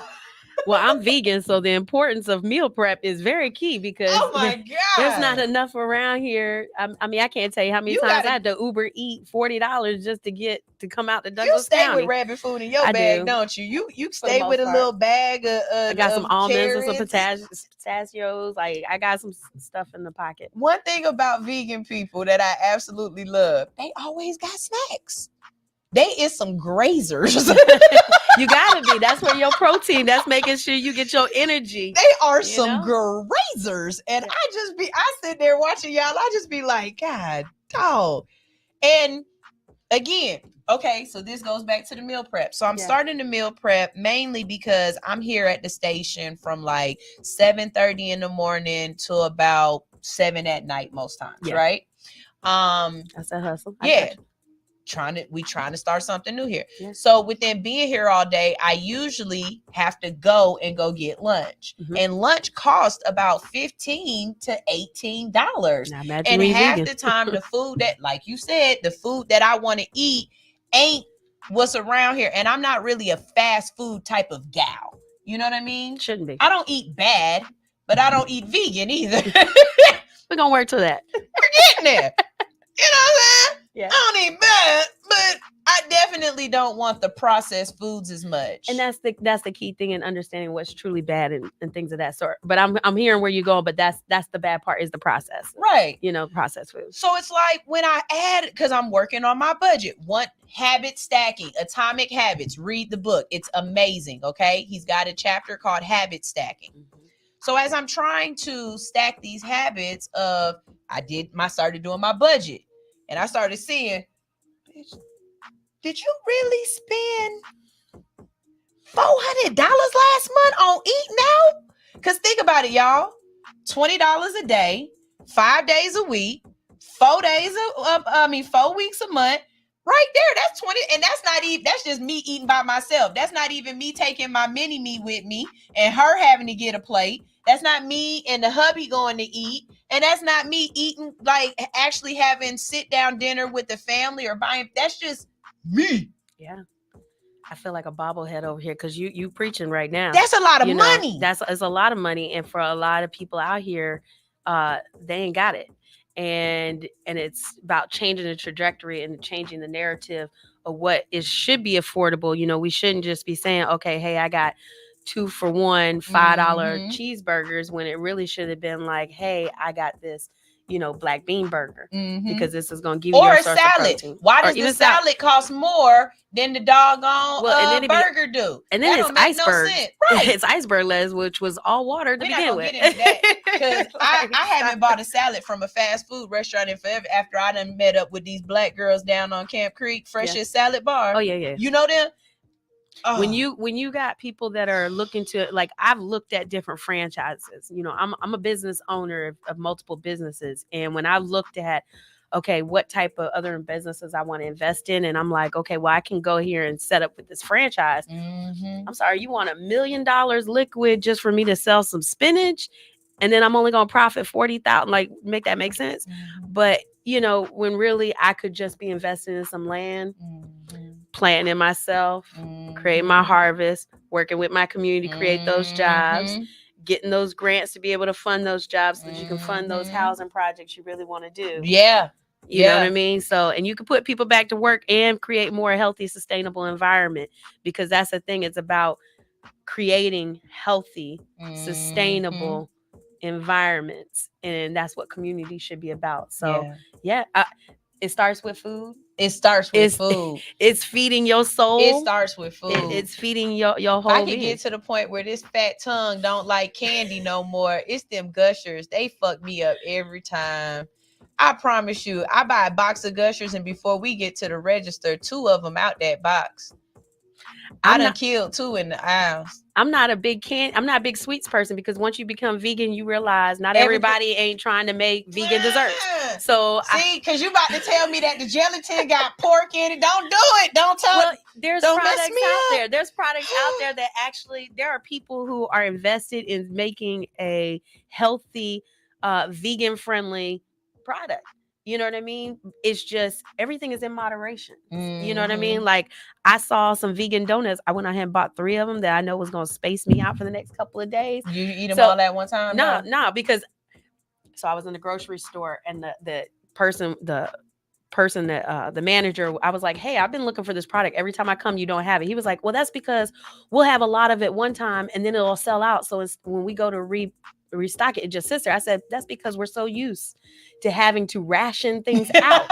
Well, I'm vegan, so the importance of meal prep is very key because Oh my God. there's not enough around here. I mean, I can't tell you how many times I had to Uber eat $40 just to come out to Douglas You stay County. with rabbit food in your I bag, do. don't you? You For stay the with a most little part. bag of I got some almonds and some carrots. pistachios. Like I got some stuff in the pocket. One thing about vegan people that I absolutely love, they always got snacks. They is some grazers. You gotta be. That's where your protein. That's making sure you get your energy. They are some grazers. And I sit there watching y'all. I just be like, God, dog. And again, okay, so this goes back to the meal prep. So I'm starting the meal prep mainly because I'm here at the station from like 7:30 in the morning to about 7 at night most times, right? That's a hustle. We trying to start something new here. So within being here all day, I usually have to go get lunch. And lunch costs about $15 to $18. And half the time the food that, like you said, the food that I want to eat ain't what's around here. And I'm not really a fast food type of gal. You know what I mean? Shouldn't be. I don't eat bad, but I don't eat vegan either. We're gonna work to that. We're getting there. You know what I'm saying? Yeah. I don't eat bad, but I definitely don't want the processed foods as much. And that's the key thing in understanding what's truly bad and things of that sort. But I'm hearing where you're going, but that's the bad part is the process. Right. Processed food. So it's like when I add, because I'm working on my budget, habit stacking, Atomic Habits, read the book. It's amazing. Okay. He's got a chapter called Habit Stacking. So as I'm trying to stack these habits I started doing my budget and I started seeing, did you really spend $400 last month on eat now? Because think about it, y'all. $20 a day, 5 days a week, 4 weeks a month. Right there, that's 20, and that's just me eating by myself. That's not even me taking my mini me with me and her having to get a plate. That's not me and the hubby going to eat. And that's not me eating, like actually having sit down dinner with the family or buying. That's just me. Yeah. I feel like a bobblehead over here because you preaching right now. That's a lot of money. It's a lot of money. And for a lot of people out here, they ain't got it. And it's about changing the trajectory and changing the narrative of what should be affordable. We shouldn't just be saying, okay, hey, I got 2 for $1, $5 cheeseburgers, when it really should have been like, hey, I got this, black bean burger because this is going to give you a salad. Why does the salad cost more than the doggone burger do? And then it's iceberg. No right. It's iceberg lettuce, which was all water to begin with. Because I haven't bought a salad from a fast food restaurant in forever after I done met up with these black girls down on Camp Creek, Freshest Salad Bar. Oh, yeah. You know them? Oh. When you got people that are looking to, like, I've looked at different franchises. I'm a business owner of multiple businesses, and when I looked at, okay, what type of other businesses I want to invest in, and I'm like, okay, well, I can go here and set up with this franchise. I'm sorry, you want $1 million liquid just for me to sell some spinach, and then I'm only gonna profit 40,000. Like, make that make sense? But when really I could just be investing in some land. Planting myself, creating my harvest, working with my community, create those jobs, getting those grants to be able to fund those jobs so that you can fund those housing projects you really want to do. Yeah. You know what I mean? So, and you can put people back to work and create more healthy, sustainable environment, because that's the thing. It's about creating healthy, sustainable environments. And that's what community should be about. So, it starts with food. It starts with food. It's feeding your soul. It starts with food. It's feeding your whole I can being. get to the point where this fat tongue don't like candy no more. It's them Gushers. They fuck me up every time. I promise you. I buy a box of Gushers, and before we get to the register, 2 of them out that box. I done killed 2 in the aisles. I'm not a big sweets person, because once you become vegan, you realize not everybody ain't trying to make vegan desserts. So because you about to tell me that the gelatin got pork in it. Don't do it. Don't tell. Well, there's products out there. There's products out there that actually, there are people who are invested in making a healthy, vegan friendly product. You know what I mean? It's just everything is in moderation. You know what I mean? Like I saw some vegan donuts. I went ahead and bought 3 of them that I know was going to space me out for the next couple of days. You eat them all at one time? No, because so I was in the grocery store and the person that the manager, I was like, hey, I've been looking for this product. Every time I come, you don't have it. He was like, well, that's because we'll have a lot of it one time and then it'll sell out. So it's when we go to restock it, it just sits there. I said, that's because we're so used to having to ration things out.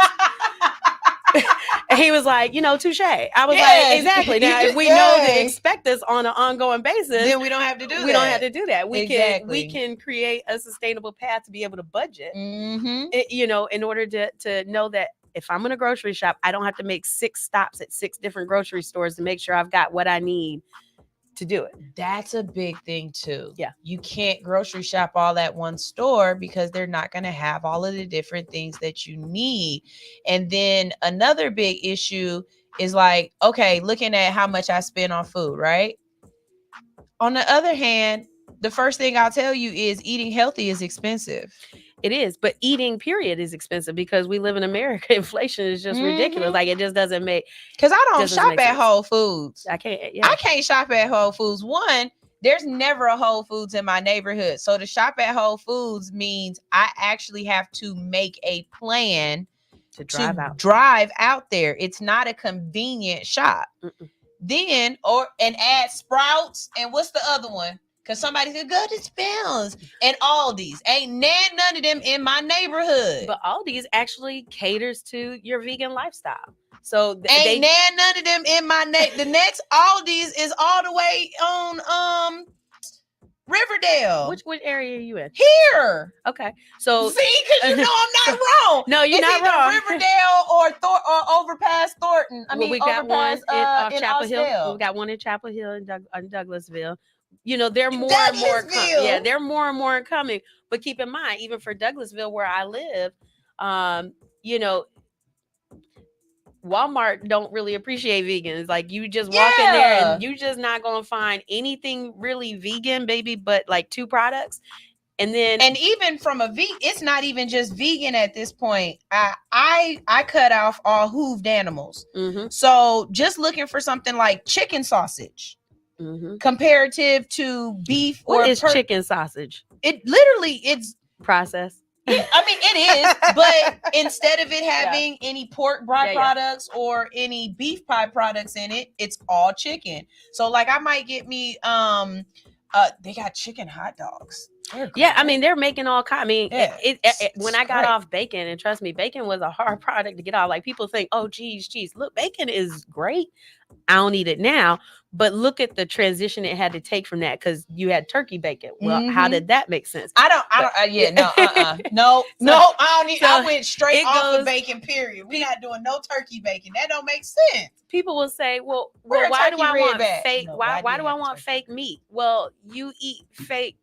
And he was like, touche. I was like, exactly. Now, if we know to expect this on an ongoing basis, then we don't have to do that. We don't have to do that. We Exactly. can create a sustainable path to be able to budget, in order to know that if I'm in a grocery shop, I don't have to make 6 stops at 6 different grocery stores to make sure I've got what I need to do it. That's a big thing too. Yeah. You can't grocery shop all at one store because they're not going to have all of the different things that you need. And then another big issue is like, okay, looking at how much I spend on food, right? On the other hand, the first thing I'll tell you is eating healthy is expensive. It is, but eating period is expensive because we live in America. Inflation is just ridiculous. Like it just doesn't make. Because I don't shop at Whole Foods. I can't. Yeah. I can't shop at Whole Foods. One, there's never a Whole Foods in my neighborhood, so to shop at Whole Foods means I actually have to make a plan to drive out there. It's not a convenient shop. Then and add Sprouts and what's the other one? Because somebody said, go to Spells and Aldi's. Ain't none of them in my neighborhood. But Aldi's actually caters to your vegan lifestyle. So ain't none of them in my the next Aldi's is all the way on Riverdale. Which area are you in? Here. Okay. So see, because I'm not wrong. No, you're not wrong. Riverdale or overpass Thornton. We got one in Chapel Hill. We got one in Chapel Hill and Douglasville. They're more and more they're more and more coming. But keep in mind, even for Douglasville where I live, Walmart don't really appreciate vegans. Like you just walk in there and you just not gonna find anything really vegan, baby, but like 2 products. And even from it's not even just vegan at this point. I cut off all hooved animals. So just looking for something like chicken sausage. Comparative to beef what is chicken sausage? It's processed. Yeah, I mean it is, but instead of it having any pork byproducts or any beef byproducts in it, it's all chicken. So like I might get me they got chicken hot dogs. Yeah, I mean they're making all kinds. I mean, when I got off bacon, and trust me, bacon was a hard product to get off. Like people think, oh, geez, look, bacon is great. I don't eat it now, but look at the transition it had to take from that because you had turkey bacon. Well, how did that make sense? No, I don't need. I went straight off of bacon. Period. We're not doing no turkey bacon. That don't make sense. People will say, well why do I want fake? Why do I want fake meat? Well, you eat fake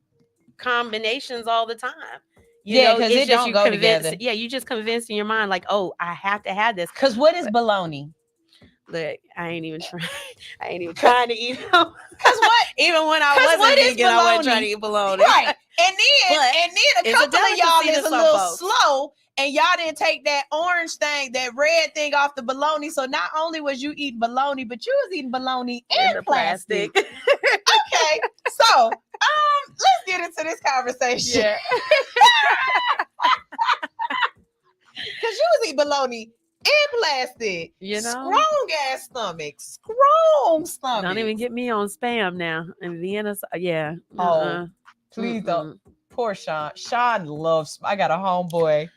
combinations all the time. Because it don't go together. Yeah, you just convinced in your mind like, oh, I have to have this. Because what is bologna? Look, I ain't even trying to eat them. Because what? Even when I wasn't vegan, I wasn't trying to eat bologna. Right. And then a couple of y'all is a little slow, and y'all didn't take that orange thing, that red thing off the bologna. So not only was you eating bologna, but you was eating bologna and plastic. Okay. So let's get into this conversation. Yeah. Because you was eating bologna and plastic. Strong ass stomachs. Don't even get me on Spam now. And Vienna, yeah. Oh, please don't. Poor Sean. Sean loves. I got a homeboy.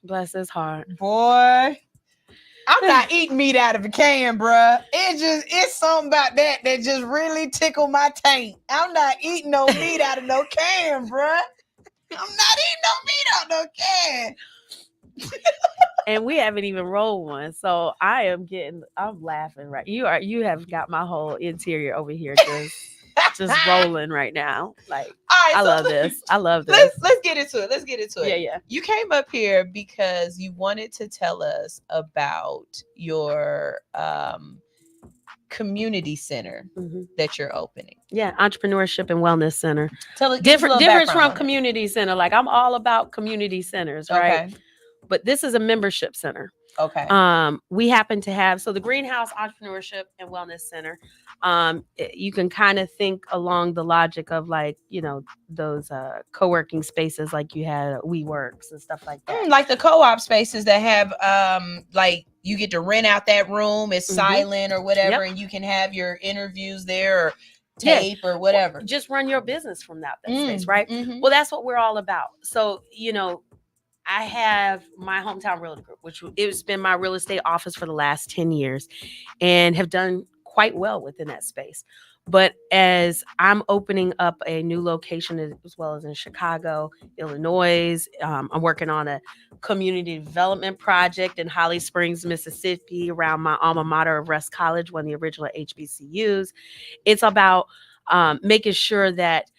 Bless his heart. Boy, I'm not eating meat out of a can, bruh. It's something about that just really tickled my taint. I'm not eating no meat out of no can, bruh. I'm not eating no meat out of no can. And we haven't even rolled one, so I'm laughing right. You have got my whole interior over here just rolling right now. Like I love this. Let's get into it. Yeah. You came up here because you wanted to tell us about your community center that you're opening. Yeah, entrepreneurship and wellness center. Tell it different from community center. Like I'm all about community centers, right? Okay. but this is a membership center. Okay. We happen to have, so the Greenhouse Entrepreneurship and Wellness Center, you can kind of think along the logic of like, you know, those co-working spaces like you had at WeWorks and stuff like that. Like the co-op spaces that have like you get to rent out that room, it's silent or whatever, and you can have your interviews there or tape or whatever. Just run your business from that space, right? Well, that's what we're all about. So, you know, I have my Hometown Realty Group, which it's been my real estate office for the last 10 years and have done quite well within that space. But as I'm opening up a new location as well as in Chicago, Illinois, I'm working on a community development project in Holly Springs, Mississippi, around my alma mater of Rest College, one of the original HBCUs. It's about making sure that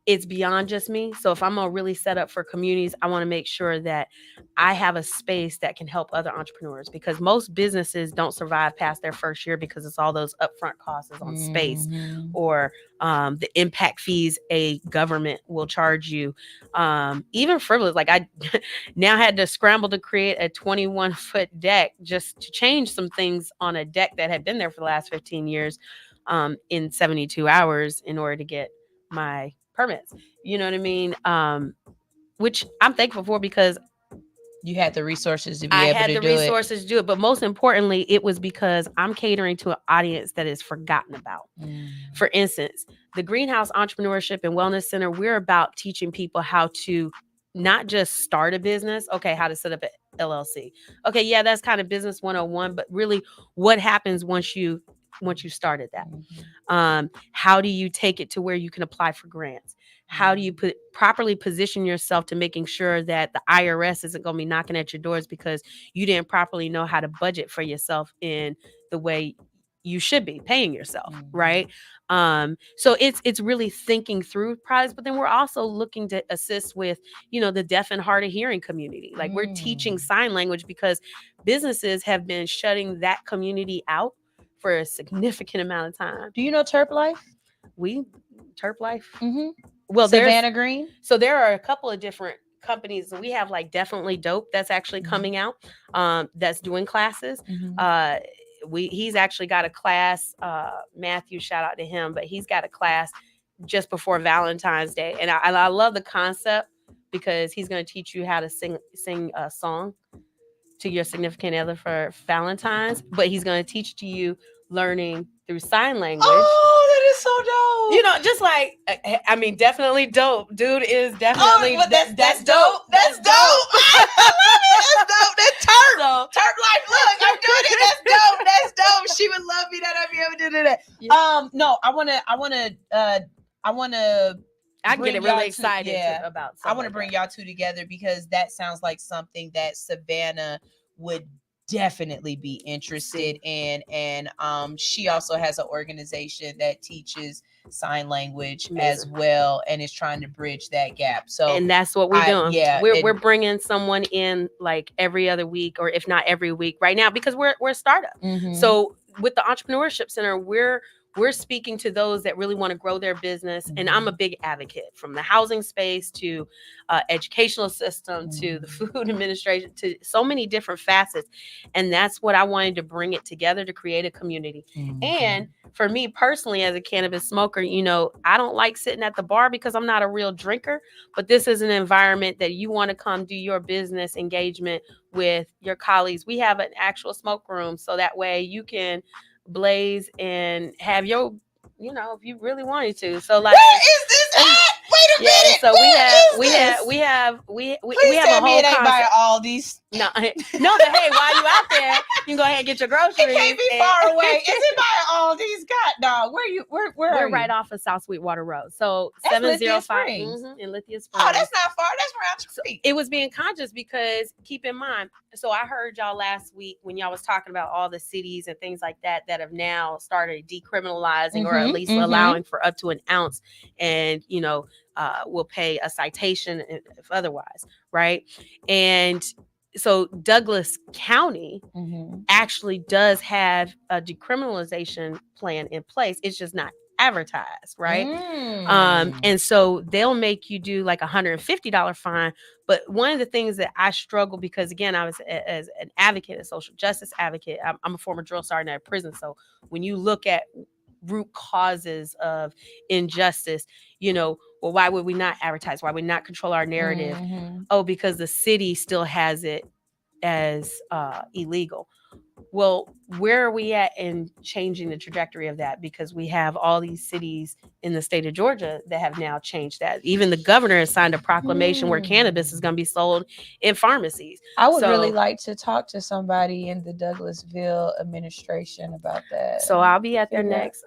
it's beyond just me. So if I'm gonna really set up for communities, I want to make sure that I have a space that can help other entrepreneurs, because most businesses don't survive past their first year because it's all those upfront costs on space or the impact fees a government will charge you. Even frivolous, like I now had to scramble to create a 21-foot deck just to change some things on a deck that had been there for the last 15 years in 72 hours in order to get my permits. You know what I mean? Which I'm thankful for, because you had the resources to be able to do it. I had the resources to do it, but most importantly, it was because I'm catering to an audience that is forgotten about. For instance, the Greenhouse Entrepreneurship and Wellness Center, we're about teaching people how to not just start a business, okay, how to set up an LLC. Okay, yeah, that's kind of business 101, but really what happens once you started that? How do you take it to where you can apply for grants? How do you properly position yourself to making sure that the IRS isn't going to be knocking at your doors because you didn't properly know how to budget for yourself in the way you should be paying yourself, right? So it's really thinking through products, but then we're also looking to assist with, you know, the deaf and hard of hearing community. Like we're teaching sign language because businesses have been shutting that community out for a significant amount of time. Do you know Terp Life? Terp Life? Well, Savannah Green. So there are a couple of different companies. We have like Definitely Dope that's actually coming out, that's doing classes. He's actually got a class, Matthew, shout out to him, but he's got a class just before Valentine's Day. And I love the concept because he's going to teach you how to sing a song to your significant other for Valentine's, but he's going to teach to you learning through sign language. Oh, that is so dope. You know, just like, I mean, Definitely Dope. Dude is definitely, that's dope. That's dope. I love it. That's dope. That's Terp. Terp Life, look, I'm doing it. That's dope. That's dope. She would love me that I'd be able to do that. Yeah. No, I get really excited about I want to bring y'all two together because that sounds like something that Savannah would definitely be interested in. And she also has an organization that teaches sign language as well and is trying to bridge that gap. So and that's what we're doing. Yeah, we're bringing someone in like every other week, or if not every week right now, because we're a startup. So with the Entrepreneurship Center, we're speaking to those that really want to grow their business. And I'm a big advocate, from the housing space to educational system to the food administration, to so many different facets. And that's what I wanted to bring it together to create a community. And for me personally, as a cannabis smoker, you know, I don't like sitting at the bar because I'm not a real drinker, but this is an environment that you want to come do your business engagement with your colleagues. We have an actual smoke room, so that way you can blaze and have your, you know, if you really wanted to. So like, where is this at? Wait a minute. So we have Please a tell me whole it ain't by Aldi's. No, but hey, while you out there, you can go ahead and get your groceries. It can't be far away. Is it by Aldi's? God, dog. Where we're right off of South Sweetwater Road. So 705 in Lithia Springs. Oh, that's not far. That's around the street. It was being conscious because keep in mind. So I heard y'all last week when y'all was talking about all the cities and things like that have now started decriminalizing or at least allowing for up to an ounce, and you know, will pay a citation if otherwise, right? And so Douglas County actually does have a decriminalization plan in place. It's just not advertised, right? Mm. And so they'll make you do like $150 fine. But one of the things that I struggle, because again, I was as an advocate, a social justice advocate, I'm a former drill sergeant at a prison. So when you look at root causes of injustice, well, why would we not advertise? Why would we not control our narrative? Mhm. Oh, because the city still has it as illegal. Well, where are we at in changing the trajectory of that? Because we have all these cities in the state of Georgia that have now changed that. Even the governor has signed a proclamation where cannabis is going to be sold in pharmacies. I would really like to talk to somebody in the Douglasville administration about that. So I'll be at their Figure out- next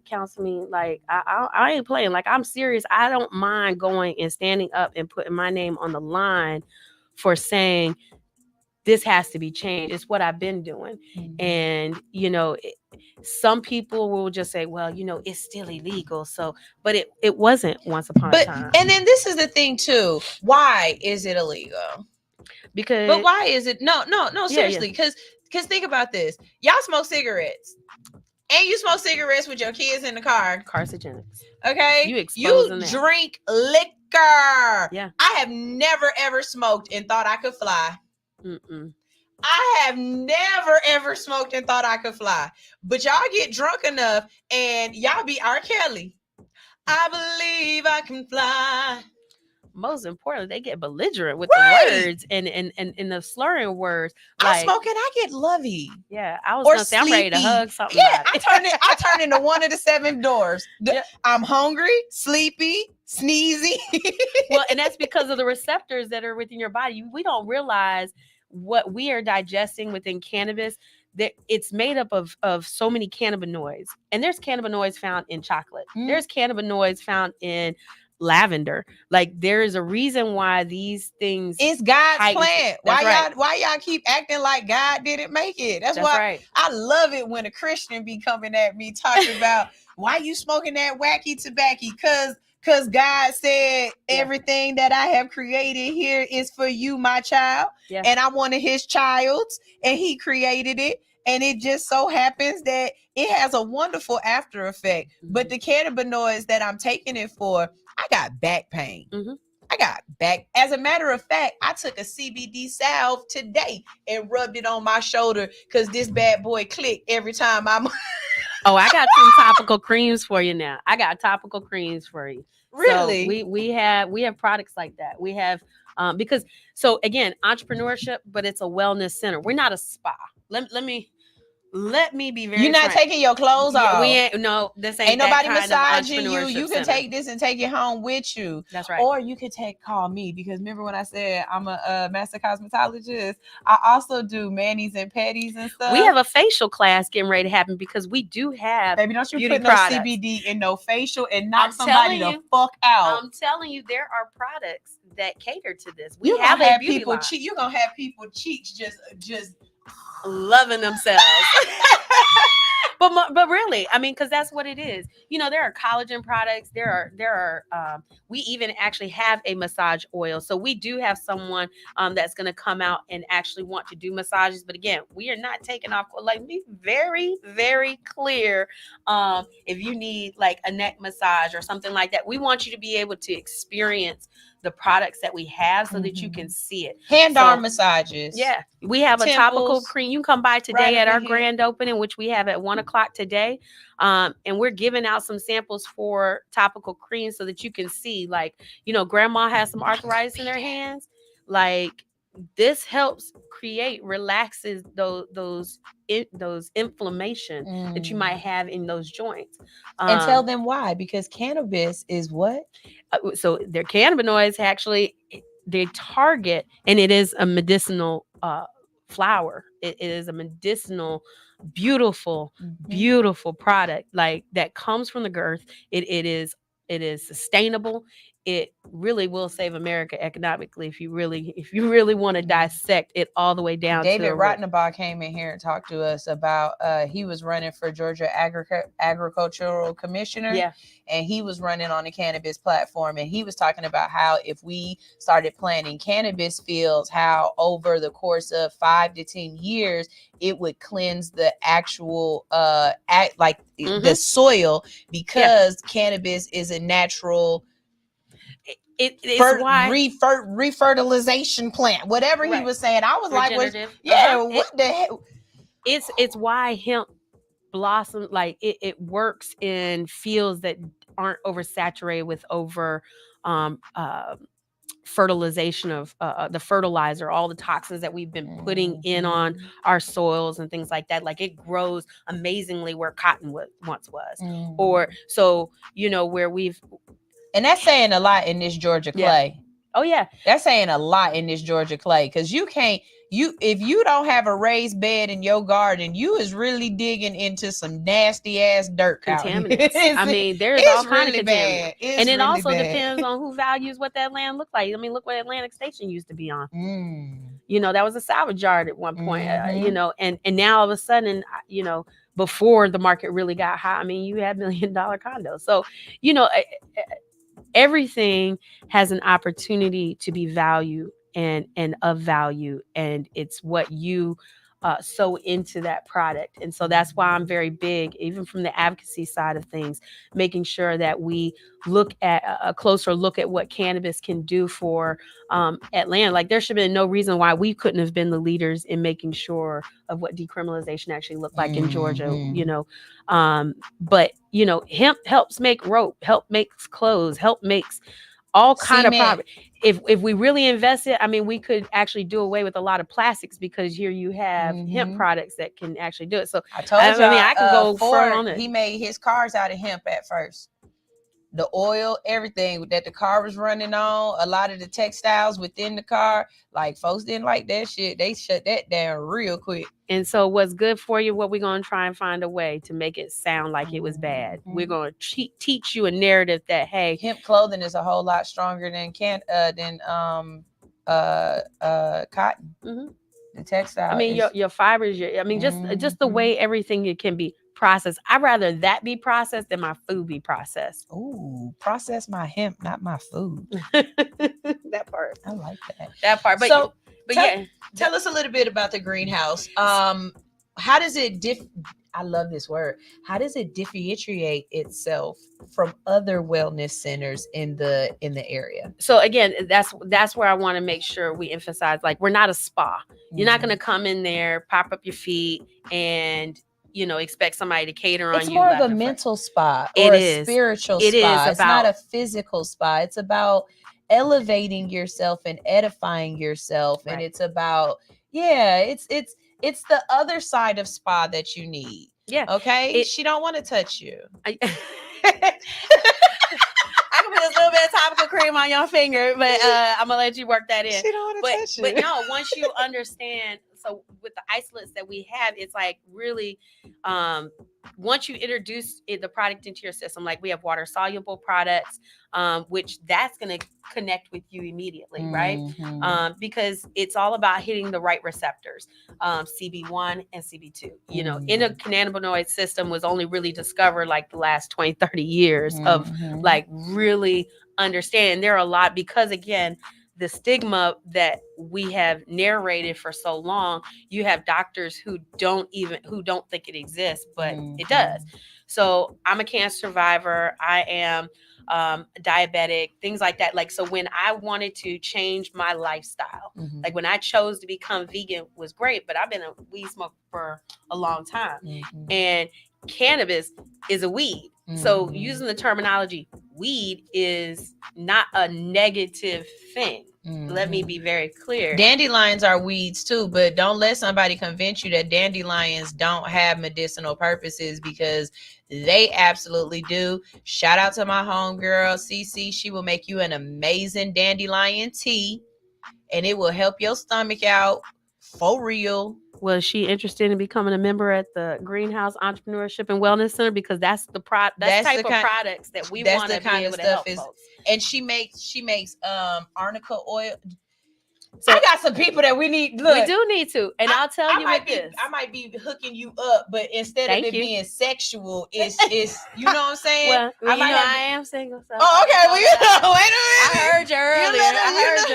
council meeting. Like I ain't playing. Like I'm serious. I don't mind going and standing up and putting my name on the line for saying this has to be changed. It's what I've been doing. And, some people will just say, well, it's still illegal. So, but it wasn't once upon a time. And then this is the thing too. Why is it illegal? Because But why is it no seriously, because think about this. Y'all smoke cigarettes. And you smoke cigarettes with your kids in the car. Carcinogens. Okay? You drink liquor. Yeah. I have never ever smoked and thought I could fly. Mm-mm. I have never ever smoked and thought I could fly. But y'all get drunk enough and y'all be R. Kelly. I believe I can fly. Most importantly, they get belligerent with the words and the slurring words. I smoke and I get lovey. Yeah, I was gonna say I'm ready to hug something. Yeah, I turn into one of the 7 doors. Yeah. I'm hungry, sleepy, sneezy. Well, and that's because of the receptors that are within your body. We don't realize what we are digesting within cannabis. That it's made up of so many cannabinoids, and there's cannabinoids found in chocolate. There's cannabinoids found in lavender. Like there is a reason why these things. It's God's plan. Why Why y'all keep acting like God didn't make it? That's why right. I love it when a Christian be coming at me talking about why you smoking that wacky tobacco? Because God said everything that I have created here is for you, my child. Yeah. And I'm one of his childs, and he created it. And it just so happens that it has a wonderful after effect. But the cannabinoids that I'm taking it for, I got back pain. I got back. As a matter of fact, I took a CBD salve today and rubbed it on my shoulder because this bad boy clicked every time I'm. Oh, I got some topical creams for you now. I got topical creams for you. Really? So we have products like that. We have because so again, entrepreneurship, but it's a wellness center. We're not a spa. Let me be very. You're not taking your clothes off. We ain't. No, this ain't nobody that kind massaging of you. entrepreneurship You can center. take this and take it home with you. That's right. Or you could call me, because remember when I said I'm a master cosmetologist? I also do manis and pedis and stuff. We have a facial class getting ready to happen because we do have. Baby, don't you beauty put no products. CBD in no facial and knock I'm somebody telling the you, fuck out. I'm telling you, there are products that cater to this. We You have gonna have beauty people line. cheek. You gonna have people cheeks just loving themselves. But really, I mean, because that's what it is. There are collagen products. There are we even actually have a massage oil. So we do have someone that's going to come out and actually want to do massages. But again, we are not taking off. Like, be very, very clear. If you need like a neck massage or something like that, we want you to be able to experience the products that we have so that you can see it. Arm massages. Yeah. We have a topical cream. You can come by today at our grand opening, which we have at 1:00 today. And we're giving out some samples for topical cream so that you can see, like, grandma has some arthritis in her hands. Like, this helps relaxes those inflammation that you might have in those joints. And tell them why, because cannabis is what? So their cannabinoids actually, they target, and it is a medicinal flower. It is a medicinal, beautiful product, like that comes from the earth. It is sustainable. it really will save America economically if you really want to dissect it all the way down David to Rottenbaugh came in here and talked to us about he was running for Georgia Agricultural Commissioner. Yeah. And he was running on the cannabis platform, and he was talking about how if we started planting cannabis fields, how over the course of 5 to 10 years it would cleanse the actual the soil, because cannabis is a natural refertilization plant, whatever he was saying. I was like, what the hell? It's why hemp blossom, like it works in fields that aren't oversaturated with fertilization of the fertilizer, all the toxins that we've been putting in on our soils and things like that. Like it grows amazingly where cotton once was, or so where we've. And that's saying a lot in this Georgia clay. Oh yeah, that's saying a lot in this Georgia clay, because if you don't have a raised bed in your garden, you is really digging into some nasty ass dirt. Contaminants. I mean, there's all kinds of contaminants, and it also depends on who values what that land looked like. I mean, look what Atlantic Station used to be on. That was a salvage yard at one point. And now all of a sudden, before the market really got high, I mean, you had $1 million condos. So, everything has an opportunity to be value and of value, and it's what you sow into that product. And so that's why I'm very big, even from the advocacy side of things, making sure that we look at a closer look at what cannabis can do for Atlanta. Like there should have been no reason why we couldn't have been the leaders in making sure of what decriminalization actually looked like in Georgia, but hemp helps make rope, help makes clothes, help makes all kind of product. If we really invest it, I mean, we could actually do away with a lot of plastics, because here you have hemp products that can actually do it. So I told you, I can go Ford, on it. He made his cars out of hemp at first. The oil, everything that the car was running on, a lot of the textiles within the car, like folks didn't like that shit. They shut that down real quick. And so what's good for you, what we're going to try and find a way to make it sound like it was bad. We're going to teach you a narrative that, hey, hemp clothing is a whole lot stronger than cotton. The textile. I mean, your fibers, just the way everything it can be processed. I'd rather that be processed than my food be processed. Ooh, process my hemp, not my food. That part. I like that. That part. But so, tell us a little bit about the greenhouse. How does it I love this word. How does it differentiate itself from other wellness centers in the area? So again, that's where I want to make sure we emphasize, like, we're not a spa. You're not going to come in there, pop up your feet, and expect somebody to cater on you. It's more of a mental spa or a spiritual spa. It's not a physical spa. It's about elevating yourself and edifying yourself. Right. And it's about, it's the other side of spa that you need. Yeah. Okay. She don't want to touch you. I can put a little bit of topical cream on your finger, but I'm gonna let you work that in. She don't want to touch you. But no, once you understand, so with the isolates that we have, it's like really, once you introduce the product into your system, like we have water soluble products, which that's going to connect with you immediately, right? Because it's all about hitting the right receptors, CB1 and CB2. Endocannabinoid system was only really discovered like the last 20, 30 years of like really understanding. There are a lot, because again, the stigma that we have narrated for so long, you have doctors who don't think it exists, but it does. So I'm a cancer survivor. I am diabetic, things like that. Like, so when I wanted to change my lifestyle, like when I chose to become vegan was great, but I've been a weed smoker for a long time. And cannabis is a weed. So using the terminology weed is not a negative thing. Let me be very clear. Dandelions are weeds too, but don't let somebody convince you that dandelions don't have medicinal purposes, because they absolutely do. Shout out to my homegirl, Cece. She will make you an amazing dandelion tea, and it will help your stomach out For real. Was she interested in becoming a member at the Greenhouse Entrepreneurship and Wellness Center? Because that's the type of products that we want to be able to help folks. And she makes arnica oil. So I got some people that we need. Look, we do need to, and I'll tell you I might be hooking you up, but instead of it being sexual, it's you know what I'm saying. Well, I am single. So oh, okay. Well, wait a minute. I heard you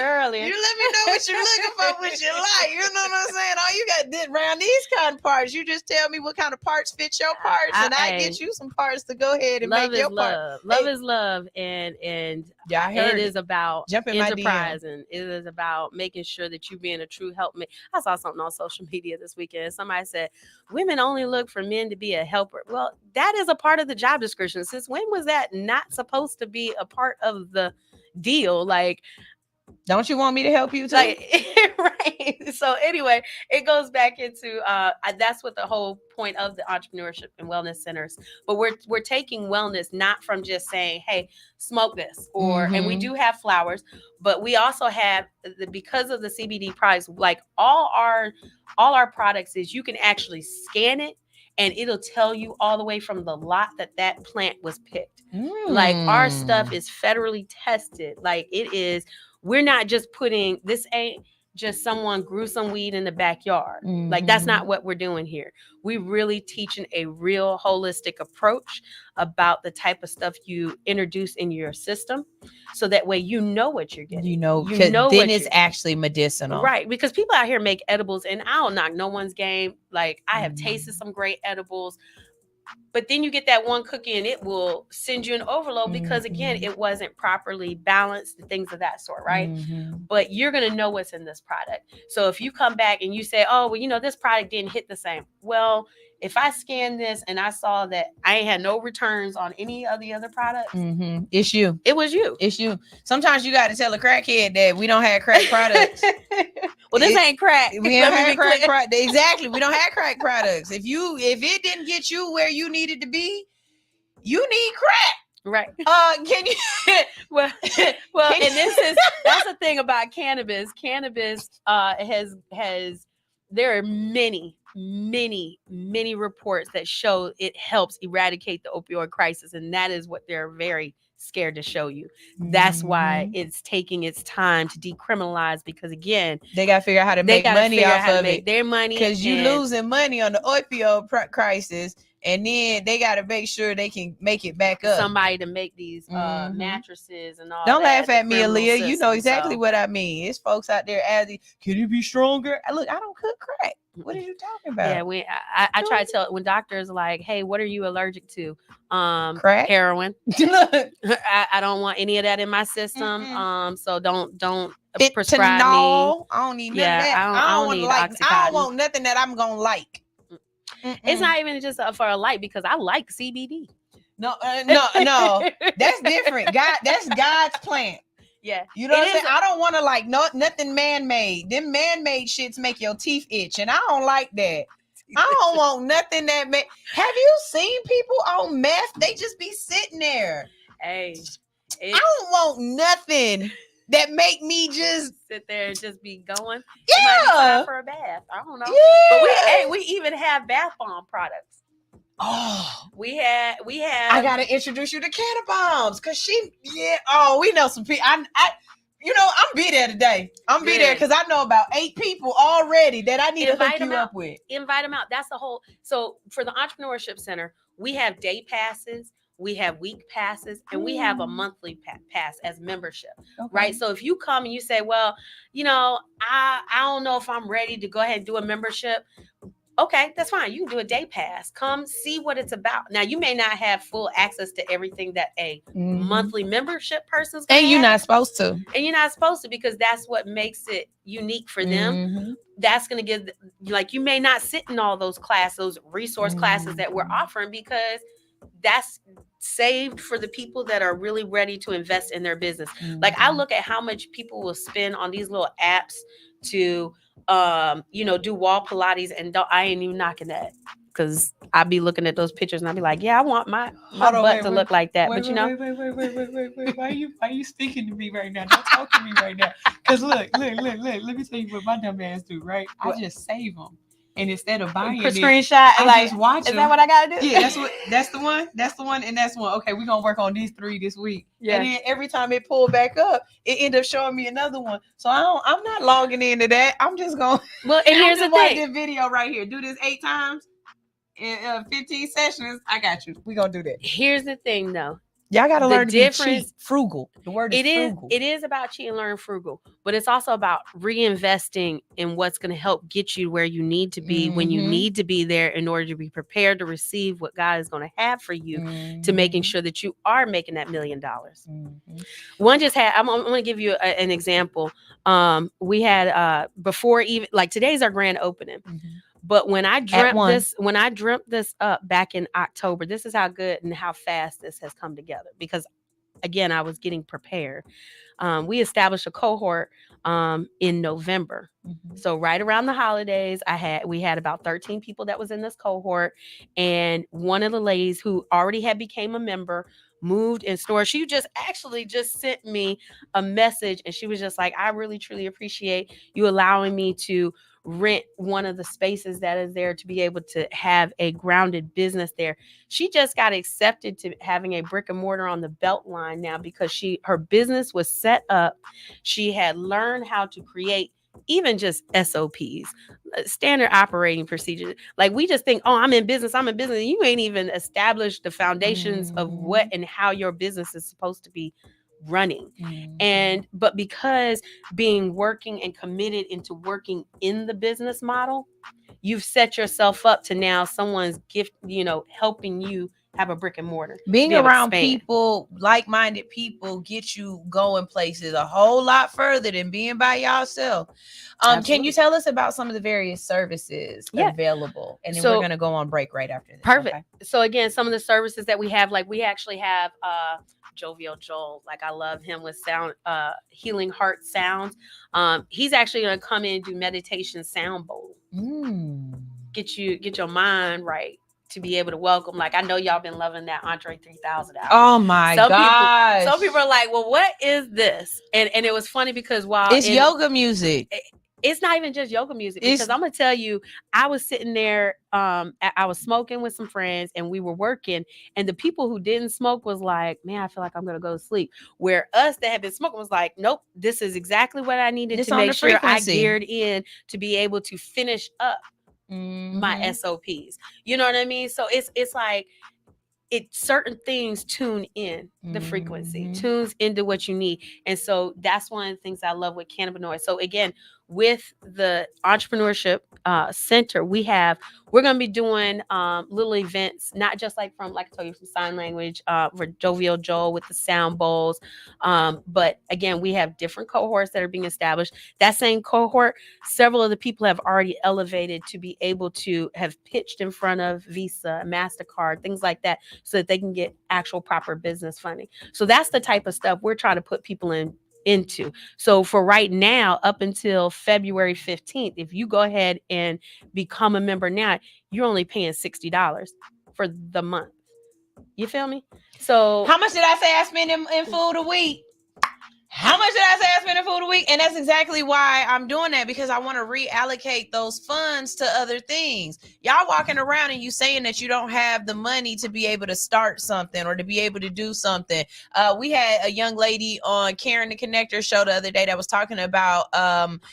earlier. You let me know what you're looking for, what you like. You know what I'm saying? All you got around these kind of parts, you just tell me what kind of parts fit your parts, and I get you some parts to go ahead and make your part. Love is love, and yeah, I heard it is about enterprise, and it is about making sure that you're being a true helpmate. I saw something on social media this weekend. Somebody said women only look for men to be a helper. Well, that is a part of the job description. Since when was that not supposed to be a part of the deal? Like, don't you want me to help you too? Like, right. So anyway, it goes back into that's what the whole point of the entrepreneurship and wellness centers. But we're taking wellness not from just saying, hey, smoke this, or and we do have flowers, but we also have because of the CBD price, like all our products is you can actually scan it and it'll tell you all the way from the lot that plant was picked. Like our stuff is federally tested. Like it is. We're not just putting, this ain't just someone grew some weed in the backyard. Like that's not what we're doing here. We really teaching a real holistic approach about the type of stuff you introduce in your system. So that way you know what you're getting. You know then it's actually medicinal. Right. Because people out here make edibles, and I don't knock no one's game. Like I have tasted some great edibles. But then you get that one cookie and it will send you an overload because, again, it wasn't properly balanced and things of that sort, right? But you're going to know what's in this product. So if you come back and you say, oh, well, this product didn't hit the same. Well, if I scanned this and I saw that I ain't had no returns on any of the other products, it's you. It was you. It's you. Sometimes you got to tell a crackhead that we don't have crack products. Well, this ain't crack. We don't have crack products. Exactly. We don't have crack products. If it didn't get you where you needed to be, you need crack. Right. Can you? well, and that's the thing about cannabis. Cannabis has there are many reports that show it helps eradicate the opioid crisis, and that is what they're very scared to show you. That's why it's taking its time to decriminalize, because again, they got to figure out how to make money off of it. Their money, because you losing money on the opioid crisis, and then they got to make sure they can make it back up. Somebody to make these mattresses and all. Don't that, laugh at me, Aaliyah. system, you know exactly what I mean. It's folks out there asking, "Can it be stronger?" Look, I don't cook crack. What are you talking about? Yeah, I try to tell when doctors are like, "Hey, what are you allergic to?" Crack, heroin. I don't want any of that in my system. So don't prescribe me. I don't need none of that. I don't need Oxycontin. I don't want nothing that I'm gonna like. It's not even just for a like, because I like CBD. No, that's different. That's God's plant. Yeah, you know what I'm saying? I don't want to like nothing man-made. Them man-made shits make your teeth itch, and I don't like that. I don't want nothing that Have you seen people on meth? They just be sitting there. Hey, I don't want nothing that make me just sit there and just be going. Yeah, it might be time for a bath. I don't know. Yeah. But we even have bath bomb products. Oh, we have. I gotta introduce you to Canna Bombs, cause we know some people. I'm be there today. I'm be there because I know about 8 people already that I need to hook you up with. Invite them out. That's the whole. So for the Entrepreneurship Center, we have day passes, we have week passes, and we have a monthly pass as membership. Right. So if you come and you say, well, I don't know if I'm ready to go ahead and do a membership. Okay, that's fine. You can do a day pass. Come see what it's about. Now, you may not have full access to everything that a monthly membership person's going to have. And you're not supposed to. And you're not supposed to, because that's what makes it unique for them. That's going to give, you may not sit in all those classes, those resource classes that we're offering, because that's saved for the people that are really ready to invest in their business. Like, I look at how much people will spend on these little apps to do wall Pilates, and I ain't even knocking that, because I be looking at those pictures and I be like, yeah, I want my butt to look like that. But you know, wait. Why you speaking to me right now? Don't talk to me right now. Cause look. Let me tell you what my dumb ass do. Right? I just save them. And instead of buying it, screenshot, I like, just watch is them. that what I gotta do? Yeah, that's the one, and that's one. Okay, we're gonna work on these 3 this week. Yeah. And then every time it pulled back up, it ended up showing me another one. So I'm not logging into that. I'm just going. Well, and here's the watch thing. this video right here. Do this 8 times in 15 sessions. I got you. We're gonna do that. Here's the thing, though. Y'all gotta learn to be difference. cheap, frugal. The word is frugal. It is about cheat and learn frugal, but it's also about reinvesting in what's going to help get you where you need to be when you need to be there in order to be prepared to receive what God is going to have for you, to making sure that you are making that $1 million. One just had. I'm going to give you an example. We had before even like today's our grand opening. But when I dreamt this up back in October, this is how good and how fast this has come together. Because again, I was getting prepared. We established a cohort in November. So right around the holidays, we had about 13 people that was in this cohort, and one of the ladies who already had became a member moved in store. She just sent me a message, and she was just like, I really truly appreciate you allowing me to rent one of the spaces that is there to be able to have a grounded business there. She just got accepted to having a brick and mortar on the Beltline now because her business was set up. She had learned how to create even just SOPs, standard operating procedures. Like we just think, oh, I'm in business. You ain't even established the foundations of what and how your business is supposed to be running. But because working and committed into working in the business model, you've set yourself up to now someone's helping you have a brick and mortar. Being around people, like-minded people, get you going places a whole lot further than being by yourself. Can you tell us about some of the various services available? And then we're going to go on break right after this. Perfect. Okay? So again, some of the services that we have, like we actually have Jovial Joel. Like I love him with sound, healing heart sounds. He's actually going to come in and do meditation sound bowl. Get your mind right to be able to welcome. Like I know y'all been loving that Andre 3000 album. Oh my gosh. Some people are like, well, what is this? And it was funny because while it's yoga music. It's not even just yoga music, because I'm gonna tell you, I was sitting there, I was smoking with some friends and we were working, and the people who didn't smoke was like, man, I feel like I'm gonna go to sleep. Where us that had been smoking was like, nope, this is exactly what I needed to make sure I geared in to be able to finish up my SOPs. You know what I mean? So it's like certain things tune in the frequency, tunes into what you need. And so that's one of the things I love with Cannabinoid. So again, with the Entrepreneurship Center, we're going to be doing little events, not just like I told you, from sign language, for Jovial Joel with the sound bowls. But again, we have different cohorts that are being established. That same cohort, several of the people have already elevated to be able to have pitched in front of Visa, MasterCard, things like that, so that they can get actual proper business funding. So that's the type of stuff we're trying to put people into. So for right now, up until February 15th, if you go ahead and become a member now, you're only paying $60 for the month. You feel me? So how much did I say I spend in food a week? How much did I say I spend in food a week? And that's exactly why I'm doing that, because I want to reallocate those funds to other things. Y'all walking around and you saying that you don't have the money to be able to start something or to be able to do something. We had a young lady on Karen the Connector show the other day that was talking about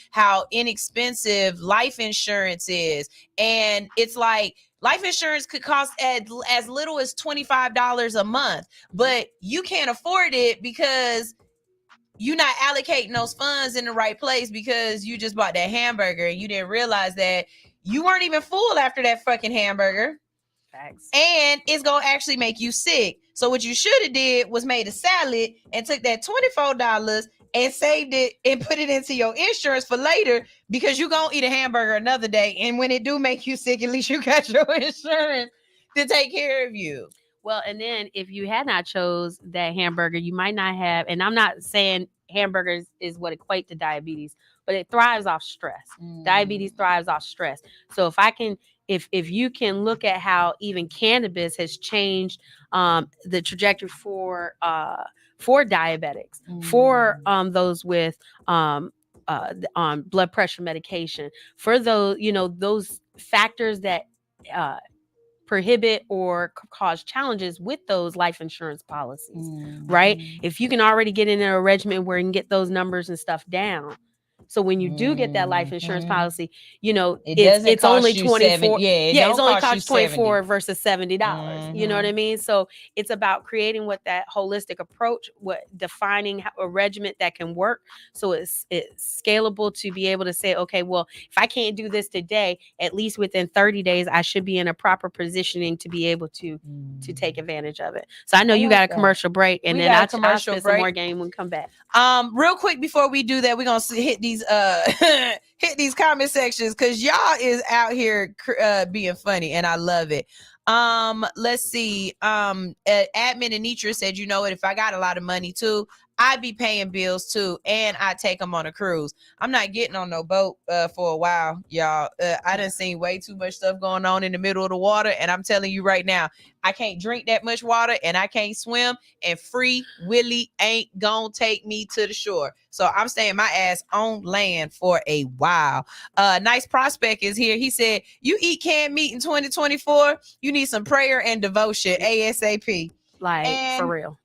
how inexpensive life insurance is. And it's like, life insurance could cost as little as $25 a month, but you can't afford it because you're not allocating those funds in the right place, because you just bought that hamburger and you didn't realize that you weren't even full after that fucking hamburger. Facts. And it's going to actually make you sick. So what you should have did was made a salad and took that $24 and saved it and put it into your insurance for later, because you're going to eat a hamburger another day. And when it do make you sick, at least you got your insurance to take care of you. Well, and then if you had not chose that hamburger, you might not have, and I'm not saying hamburgers is what equate to diabetes, but it thrives off stress. Diabetes thrives off stress. So if I can if you can look at how even cannabis has changed the trajectory for diabetics, for those with blood pressure medication, for those, those factors that prohibit or cause challenges with those life insurance policies, right? If you can already get in a regimen where you can get those numbers and stuff down. So when you do get that life insurance policy, it's only 24. It's only cost 24 versus $70. You know what I mean? So it's about creating what that holistic approach, defining a regimen that can work. So it's scalable to be able to say, okay, well, if I can't do this today, at least within 30 days, I should be in a proper positioning to be able to take advantage of it. So I know you got a commercial break, and then I'll spit some more game when we come back. Real quick before we do that, we're gonna hit these hit these comment sections, because y'all is out here being funny, and I love it. Let's see. Admin Anitra said, you know what, if I got a lot of money too, I'd be paying bills too, and I take them on a cruise. I'm not getting on no boat for a while, y'all. I done seen way too much stuff going on in the middle of the water, and I'm telling you right now, I can't drink that much water, and I can't swim, and Free Willy ain't gonna take me to the shore. So I'm staying my ass on land for a while. Nice Prospect is here. He said, you eat canned meat in 2024, you need some prayer and devotion ASAP. For real.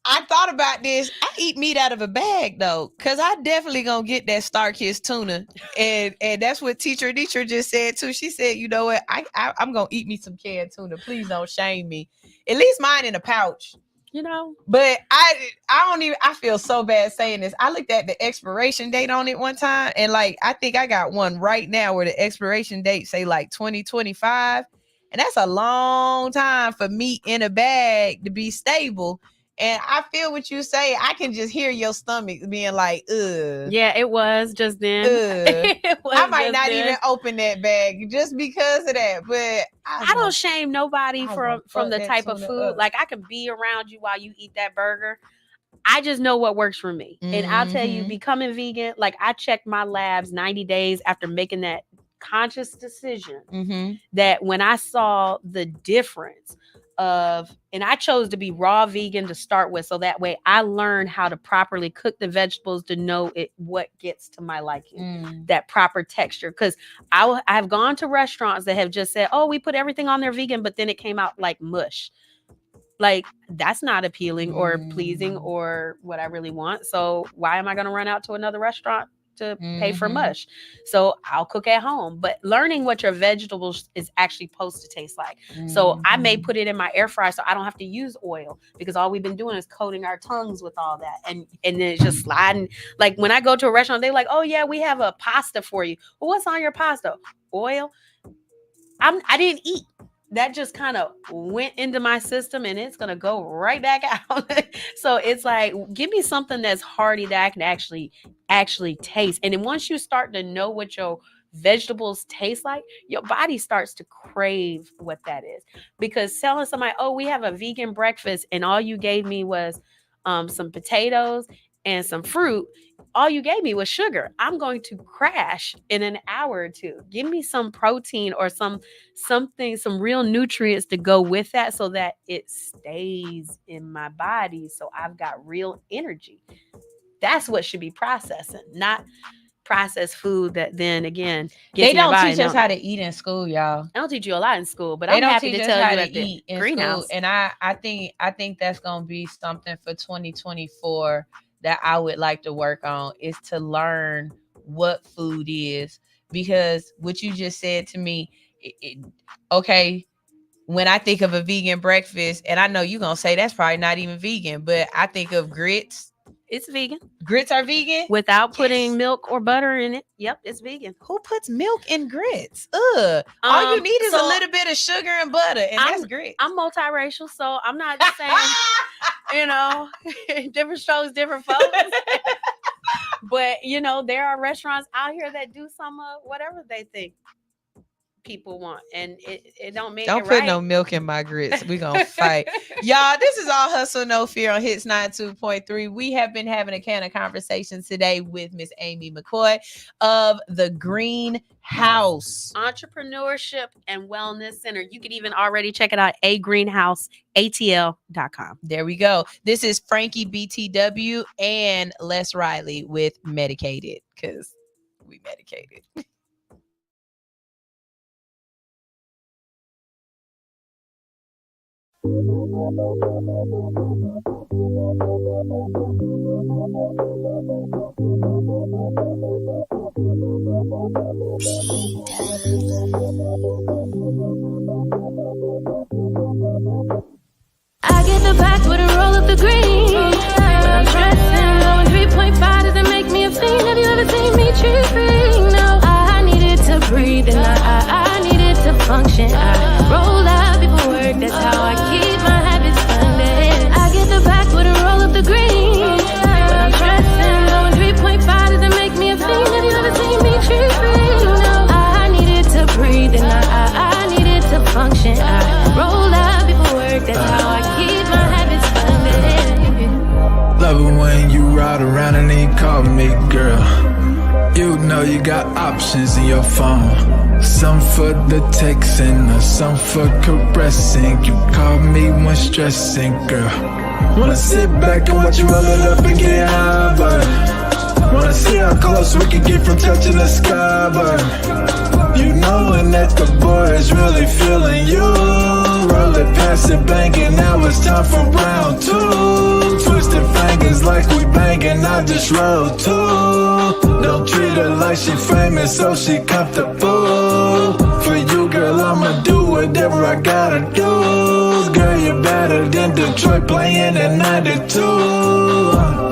I thought about this. I eat meat out of a bag though, because I definitely gonna get that Starkist tuna, and that's what Teacher just said too. She said, you know what, I'm gonna eat me some canned tuna. Please don't shame me. At least mine in a pouch, But I feel so bad saying this. I looked at the expiration date on it one time, and I think I got one right now where the expiration date say 2025, and that's a long time for meat in a bag to be stable. And I feel what you say. I can just hear your stomach being like, ugh. Yeah, it was just then. I might not even open that bag just because of that. But I don't shame nobody from the type of food. Like, I can be around you while you eat that burger. I just know what works for me. And I'll tell you, becoming vegan, I checked my labs 90 days after making that conscious decision that when I saw the difference and I chose to be raw vegan to start with, so that way I learned how to properly cook the vegetables to know what gets to my liking, that proper texture. Because I've gone to restaurants that have just said, oh, we put everything on there vegan, but then it came out like mush. That's not appealing or pleasing or what I really want. So why am I going to run out to another restaurant to pay for mush? So I'll cook at home. But learning what your vegetables is actually supposed to taste like. So I may put it in my air fryer so I don't have to use oil, because all we've been doing is coating our tongues with all that. And then it's just sliding. Like, when I go to a restaurant, they're like, oh yeah, we have a pasta for you. Well, what's on your pasta? Oil. I didn't eat. That just kind of went into my system, and it's going to go right back out. So it's like, give me something that's hearty that I can actually taste. And then once you start to know what your vegetables taste like, your body starts to crave what that is. Because telling somebody, oh, we have a vegan breakfast, and all you gave me was some potatoes and some fruit, all you gave me was sugar, I'm going to crash in an hour or two. Give me some protein or some real nutrients to go with that, so that it stays in my body, so I've got real energy. That's what should be processing, not processed food that then again they don't teach us how to eat in school, y'all. They don't teach you a lot in school, but I'm happy to tell you how to eat in greenhouse. School. And I think that's gonna be something for 2024 that I would like to work on, is to learn what food is. Because what you just said to me, okay, when I think of a vegan breakfast, and I know you're gonna say that's probably not even vegan, but I think of grits. It's vegan. Grits are vegan without putting milk or butter in it. Yep, it's vegan. Who puts milk in grits? Ugh. All you need is a little bit of sugar and butter, and that's grits. I'm multiracial, so I'm not saying, different strokes, different folks. But there are restaurants out here that do some of whatever they think people want, and it don't make don't it put right. no milk in my grits. We gonna fight. Y'all, this is All Hustle No Fear on Hits 92.3. We have been having a can of conversations today with Miss Amy Mccoy of the Greenhouse Entrepreneurship and Wellness Center. You can even already check it out, greenhouseatl.com. There we go. This is Frankie BTW and Les Riley with Medicated, because we medicated. I get the back with a roll of the green. When I'm stressing, blowing 3.5 doesn't make me a fiend. Have you ever seen me tripping? No, I needed to breathe and I needed to function. I roll out before work, that's how I keep my habits funded. I get the back with a roll of the green. When I'm stressing, blowing 3.5 doesn't make me a fiend. Have you ever seen me tripping? No, I needed to breathe and I needed to function. I roll out before work, that's how I keep my habits funded. Love it when you ride around and then you call me girl. You know you got options in your phone. Some for the texting, or some for caressing. You call me when stressing, girl. Wanna sit back and watch you roll it up and get high, but wanna see how close we can get from touching the sky, but you knowing that the boy is really feeling you. Roll it past it, banging, now it's time for round two. Twisted fingers like we banging, I just rolled two. Don't treat her like she famous, so she comfortable. For you, girl, I'ma do whatever I gotta do. Girl, you're better than Detroit playing at 92.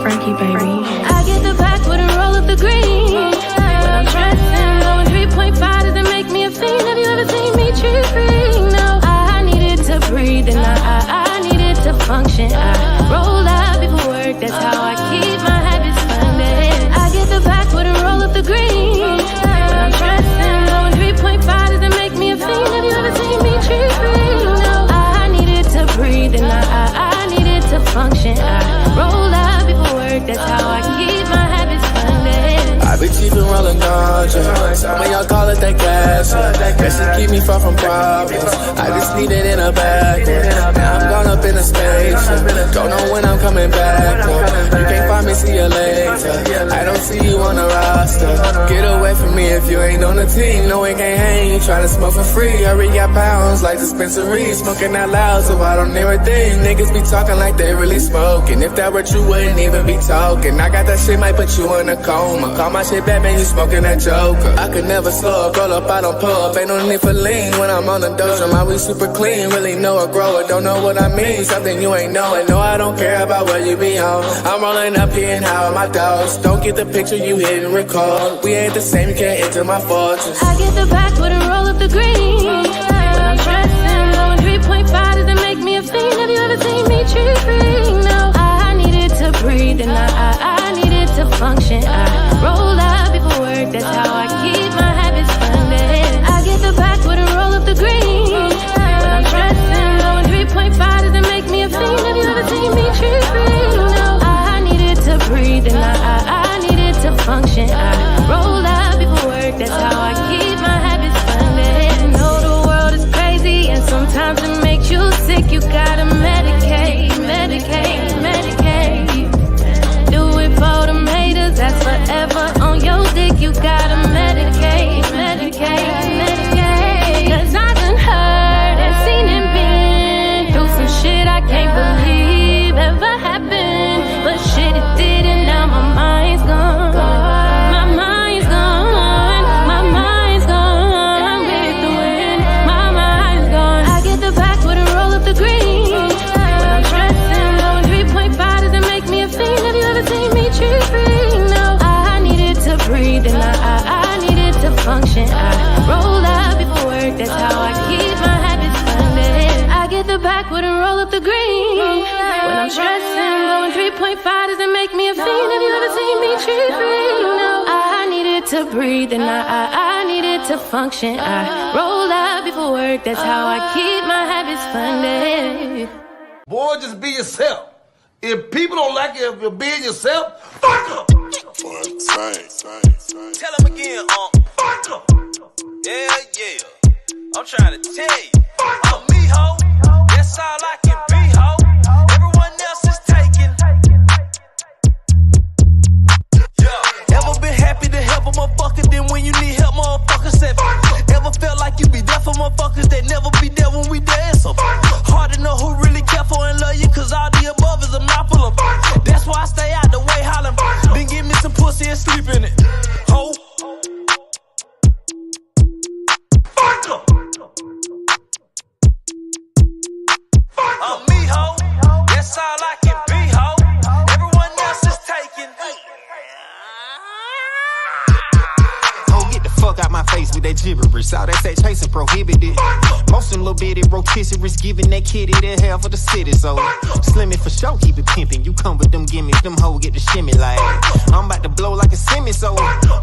Frankie, baby. I get the back with a roll of the green. When I'm stressing, blowing 3.5 doesn't make me a fiend. Have you ever seen me tripping? No, I needed to breathe and I needed to function. I roll out before work, that's how I keep my habits funded. I get the back with a roll of the green. When I'm stressing, blowing 3.5 doesn't make me a fiend. Have you ever seen me tripping? No, I needed to breathe and I needed to function. I roll out before work, that's how I keep my habits funded. I be cheap and rolling ganja. Some of y'all call it that cash. That should keep me far from problems. I just need it in a bag. Now I'm gone up in a spaceship. Don't know when I'm coming back. You can't find me, see you later. I don't see you on the roster. Get away from me if you ain't on the team. No, it can't hang. You try to smoke for free. I already got pounds like dispensaries. Smoking out loud, so I don't hear a thing. Niggas be talking like they really smoking. If that were true, wouldn't even be talking. I got that shit, might put you in a coma. Call my shit Batman, you smoking that Joker. I could never slow up, roll up, I don't pull up. Ain't no need for lean when I'm on the doja. My weed super clean, really know a grower. Don't know what I mean, something you ain't knowing. No, I don't care about what you be on. I'm rolling up here and how my dogs. Don't get the picture, you hit and record. We ain't the same, you can't enter my fortress. I get the back with a roll of the green. When I'm stressing, blowing 3.5 doesn't make me a fiend. Have you ever seen me tripping? No, I needed to breathe and I needed to function. I roll out before work, that's how I keep my habits funded. I get the back with a roll of the green. When I'm stressing, blowing 3.5 doesn't make me a fiend. Have you ever seen me tripping? No, I needed to breathe and I needed to function. I roll out before work, that's how I keep my habits funded. Know the world is crazy and sometimes it makes you sick. You gotta medicate, medicate, medicate. Do it for them haters, that's forever on your dick. You gotta medicate, medicate, medicate. 'Cause I done heard and seen and been through some shit I can't believe ever happened. But shit, it did, and now my mind's gone. My mind's gone. My mind's gone. I'm with the wind. My mind's gone. I get the back with a roll of the green. When I'm stressing, blowing 3.5 doesn't make me a fiend. Have you ever seen me tripping? No, I needed to breathe and I needed to function. I roll out before work, that's how I keep my habits funded. I get the back with a roll of the green. When I'm stressing, blowing 3.5 doesn't make me a fiend. Have you ever seen me tripping? No, I needed to breathe and I needed to function. I roll up before work, that's how I keep my habits funded. Boy, just be yourself. If people don't like it if you're being yourself, fuck them. Tell them again, fuck them. Yeah. I'm trying to tell you. I'm me, ho. That's all I can be, ho. Everyone else is taken. Yeah. Ever been happy to help a motherfucker, then when you need help, motherfucker said, ever felt like you be there for motherfuckers that never be there when we there? So hard to know who really care for and love you, cause all the above is a mouthful of. That's why I stay out the way hollering. Then give me some pussy and sleep in it. Ho. Fuck em. I'm me, ho. That's all I can be, ho. Everyone else is taken. Oh, get the fuck out my face with that gibberish. All that sex chasing prohibited. Most of them little bitty rotisseries giving that kitty the hell for the city. So slim it for sure, keep it pimping. You come with them gimmicks, them hoes get the shimmy like. I'm about to blow like a semi, so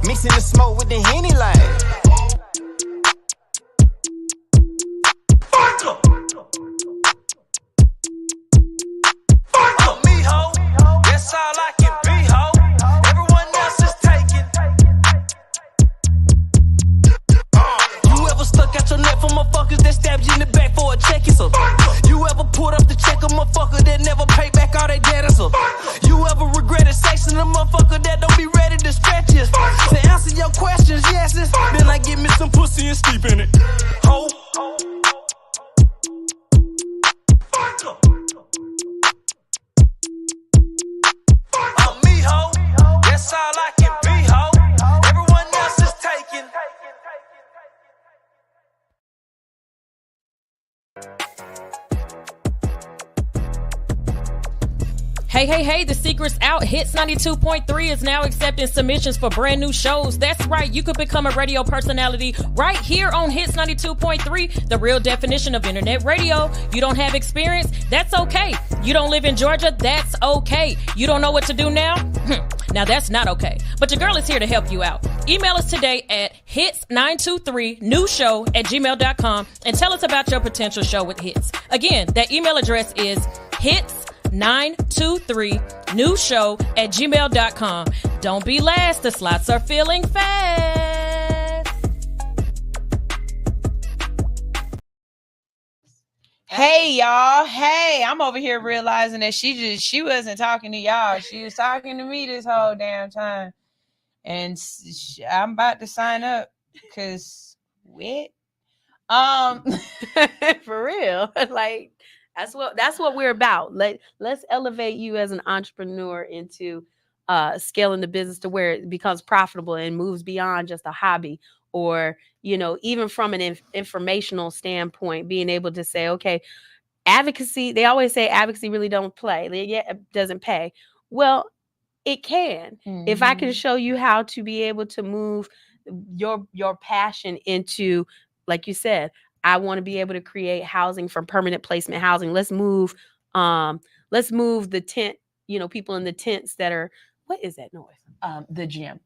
mixing the smoke with the Henny like. Fuck em. I'm me, ho. That's all I can be, ho. Everyone else is taken. You ever stuck out your neck for motherfuckers that stabbed you in the back for a check? So you ever pulled up the check a motherfucker that never paid back all they debt? So you ever regretted sexing a motherfucker that don't be ready to stretch you? To answer your questions, yes, then I give me some pussy and sleep in it. Ho. I'm me, ho. That's all I can be, ho. Everyone else is taken. Hey, the secret's out. Hits 92.3 is now accepting submissions for brand new shows. That's right, you could become a radio personality right here on Hits 92.3, the real definition of internet radio. You don't have experience? That's okay. You don't live in Georgia? That's okay. You don't know what to do now? Now that's not okay. But your girl is here to help you out. Email us today at hits923newshow@gmail.com and tell us about your potential show with Hits. Again, that email address is hits923newshow@gmail.com. Don't be last. The slots are filling fast. Hey y'all. Hey, I'm over here realizing that she wasn't talking to y'all. She was talking to me this whole damn time. And I'm about to sign up because what? For real. Like that's what we're about. Let's elevate you as an entrepreneur into scaling the business to where it becomes profitable and moves beyond just a hobby, or even from an informational standpoint, being able to say, okay, advocacy, they always say advocacy really don't play. Yeah, it doesn't pay. Well, it can. If I can show you how to be able to move your passion into, like you said, I want to be able to create housing from permanent placement housing. Let's move the tent, people in the tents that are, what is that noise? The gym.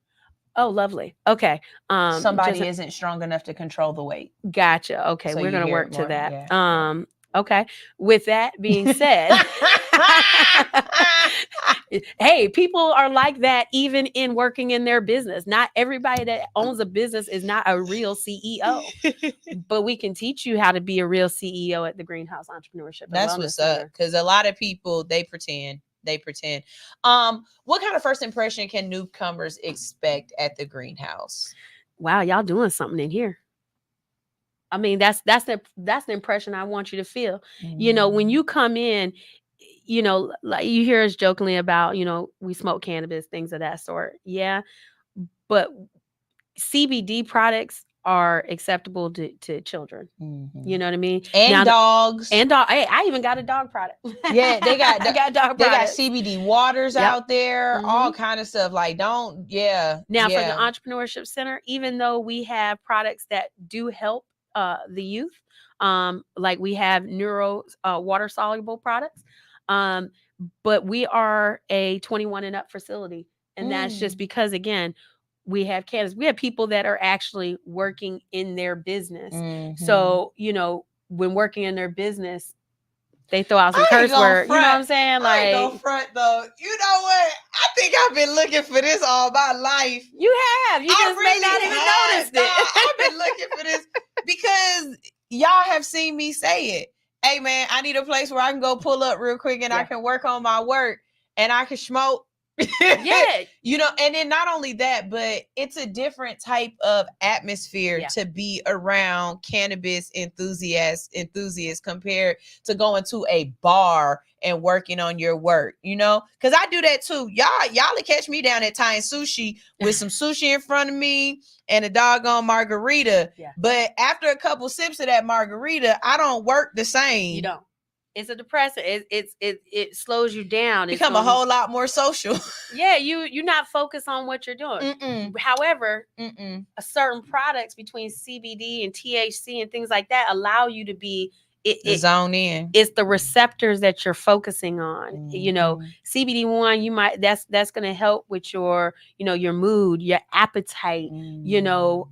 Oh, lovely. Okay. Somebody isn't strong enough to control the weight. Gotcha. Okay. So we're going to work to that. Yeah. Okay. With that being said, hey, people are like that even in working in their business. Not everybody that owns a business is not a real CEO, but we can teach you how to be a real CEO at the Greenhouse Entrepreneurship. That's what's up. Because a lot of people, they pretend. What kind of first impression can newcomers expect at the Greenhouse? Wow, y'all doing something in here. I mean, that's the impression I want you to feel. When you come in, like you hear us jokingly about, we smoke cannabis, things of that sort. Yeah. But CBD products are acceptable to children. You know what I mean? And dogs. Hey, I even got a dog product. Yeah, they got I got dog they products. got CBD waters out there, all kind of stuff. Like, Now for the Entrepreneurship Center, even though we have products that do help the youth, like we have neuro water soluble products, but we are a 21 and up facility, and that's just because, again, we have candidates, we have people that are actually working in their business. Mhm. So, you know, when working in their business, they throw out some I ain't curse gonna word. You know what I'm front. saying? I ain't gonna Like, front though. You know what? I think I've been looking for this all my life. you have. You I just may not really even have, noticed dog. it. I've been looking for this because y'all have seen me say it. Hey man, I need a place where I can go pull up real quick and I can work on my work and I can smoke. Yeah. You know, and then not only that, but it's a different type of atmosphere to be around cannabis enthusiasts compared to going to a bar and working on your work, you know? Because I do that too. Y'all will catch me down at Thai sushi with some sushi in front of me and a doggone margarita. Yeah. But after a couple sips of that margarita, I don't work the same. You don't. It's a depressant. It slows you down. Become a whole lot more social. Yeah, you're not focused on what you're doing. However, a certain products between CBD and THC and things like that allow you to be zone in. It's the receptors that you're focusing on. You know, CBD1, you might that's going to help with your, you know, your mood, your appetite. You know,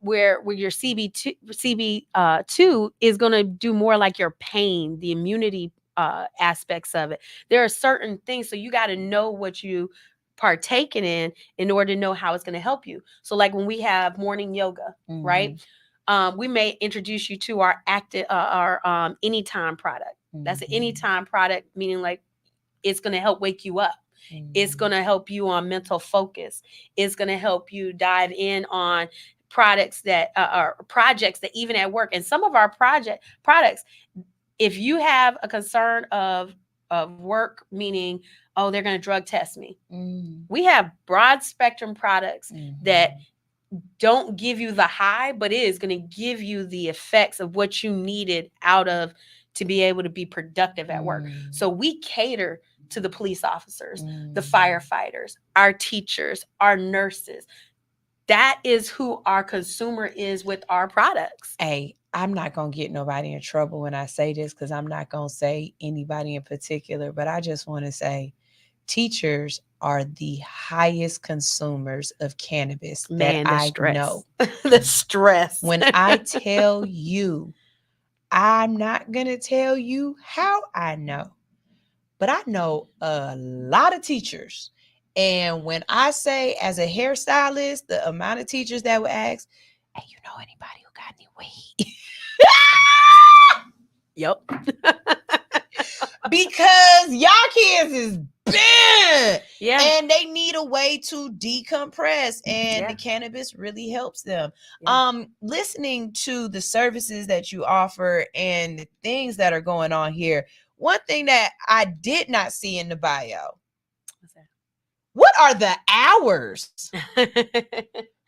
where your CB2 is going to do more like your pain, the immunity aspects of it. There are certain things, so you got to know what you partaking in order to know how it's going to help you. So like when we have morning yoga, right? We may introduce you to our anytime product. That's an anytime product, meaning like it's going to help wake you up. It's going to help you on mental focus. It's going to help you dive in on products that are projects that even at work. And some of our products, if you have a concern of work, meaning, oh, they're going to drug test me. We have broad spectrum products that don't give you the high, but it is going to give you the effects of what you needed out of to be able to be productive at work. So we cater to the police officers, the firefighters, our teachers, our nurses. That is who our consumer is with our products. Hey, I'm not going to get nobody in trouble when I say this because I'm not going to say anybody in particular, but I just want to say teachers are the highest consumers of cannabis that I know. The stress. When I tell you, I'm not going to tell you how I know, but I know a lot of teachers. And when I say as a hairstylist, the amount of teachers that would ask, hey, you know anybody who got any weed? Yep. Because y'all kids is bad. Yeah. And they need a way to decompress. And the cannabis really helps them. Listening to the services that you offer and the things that are going on here. One thing that I did not see in the bio. What's that? What are the hours?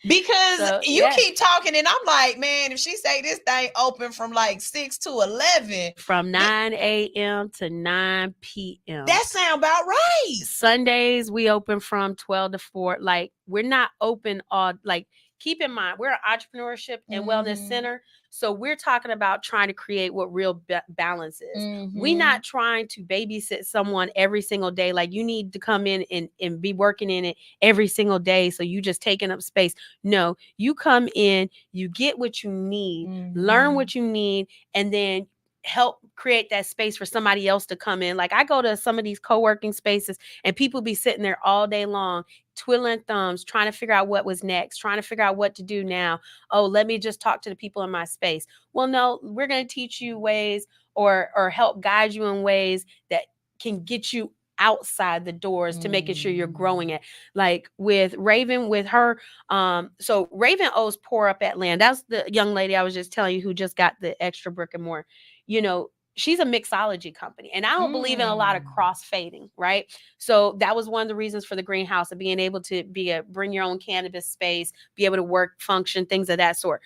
Because you keep talking and I'm like, man, if she say this thing open from like 6 to 11. From 9 a.m. to 9 p.m. That sound about right. Sundays, we open from 12 to 4. Like, we're not open all, like, keep in mind, we're an entrepreneurship and wellness center. So we're talking about trying to create what real balance is. We're not trying to babysit someone every single day. Like, you need to come in and be working in it every single day. So you just taking up space. No, you come in, you get what you need, learn what you need, and then help create that space for somebody else to come in. Like, I go to some of these co-working spaces and people be sitting there all day long, twiddling thumbs, trying to figure out what was next, trying to figure out what to do now. Oh, let me just talk to the people in my space. Well, no, we're going to teach you ways or help guide you in ways that can get you outside the doors to making sure you're growing it. Like with Raven, with her, so Raven owes Pour Up at Land. That's the young lady I was just telling you who just got the extra brick and mortar. You know, she's a mixology company, and I don't believe in a lot of cross-fading, right? So that was one of the reasons for the greenhouse, of being able to bring your own cannabis space, be able to work, function, things of that sort.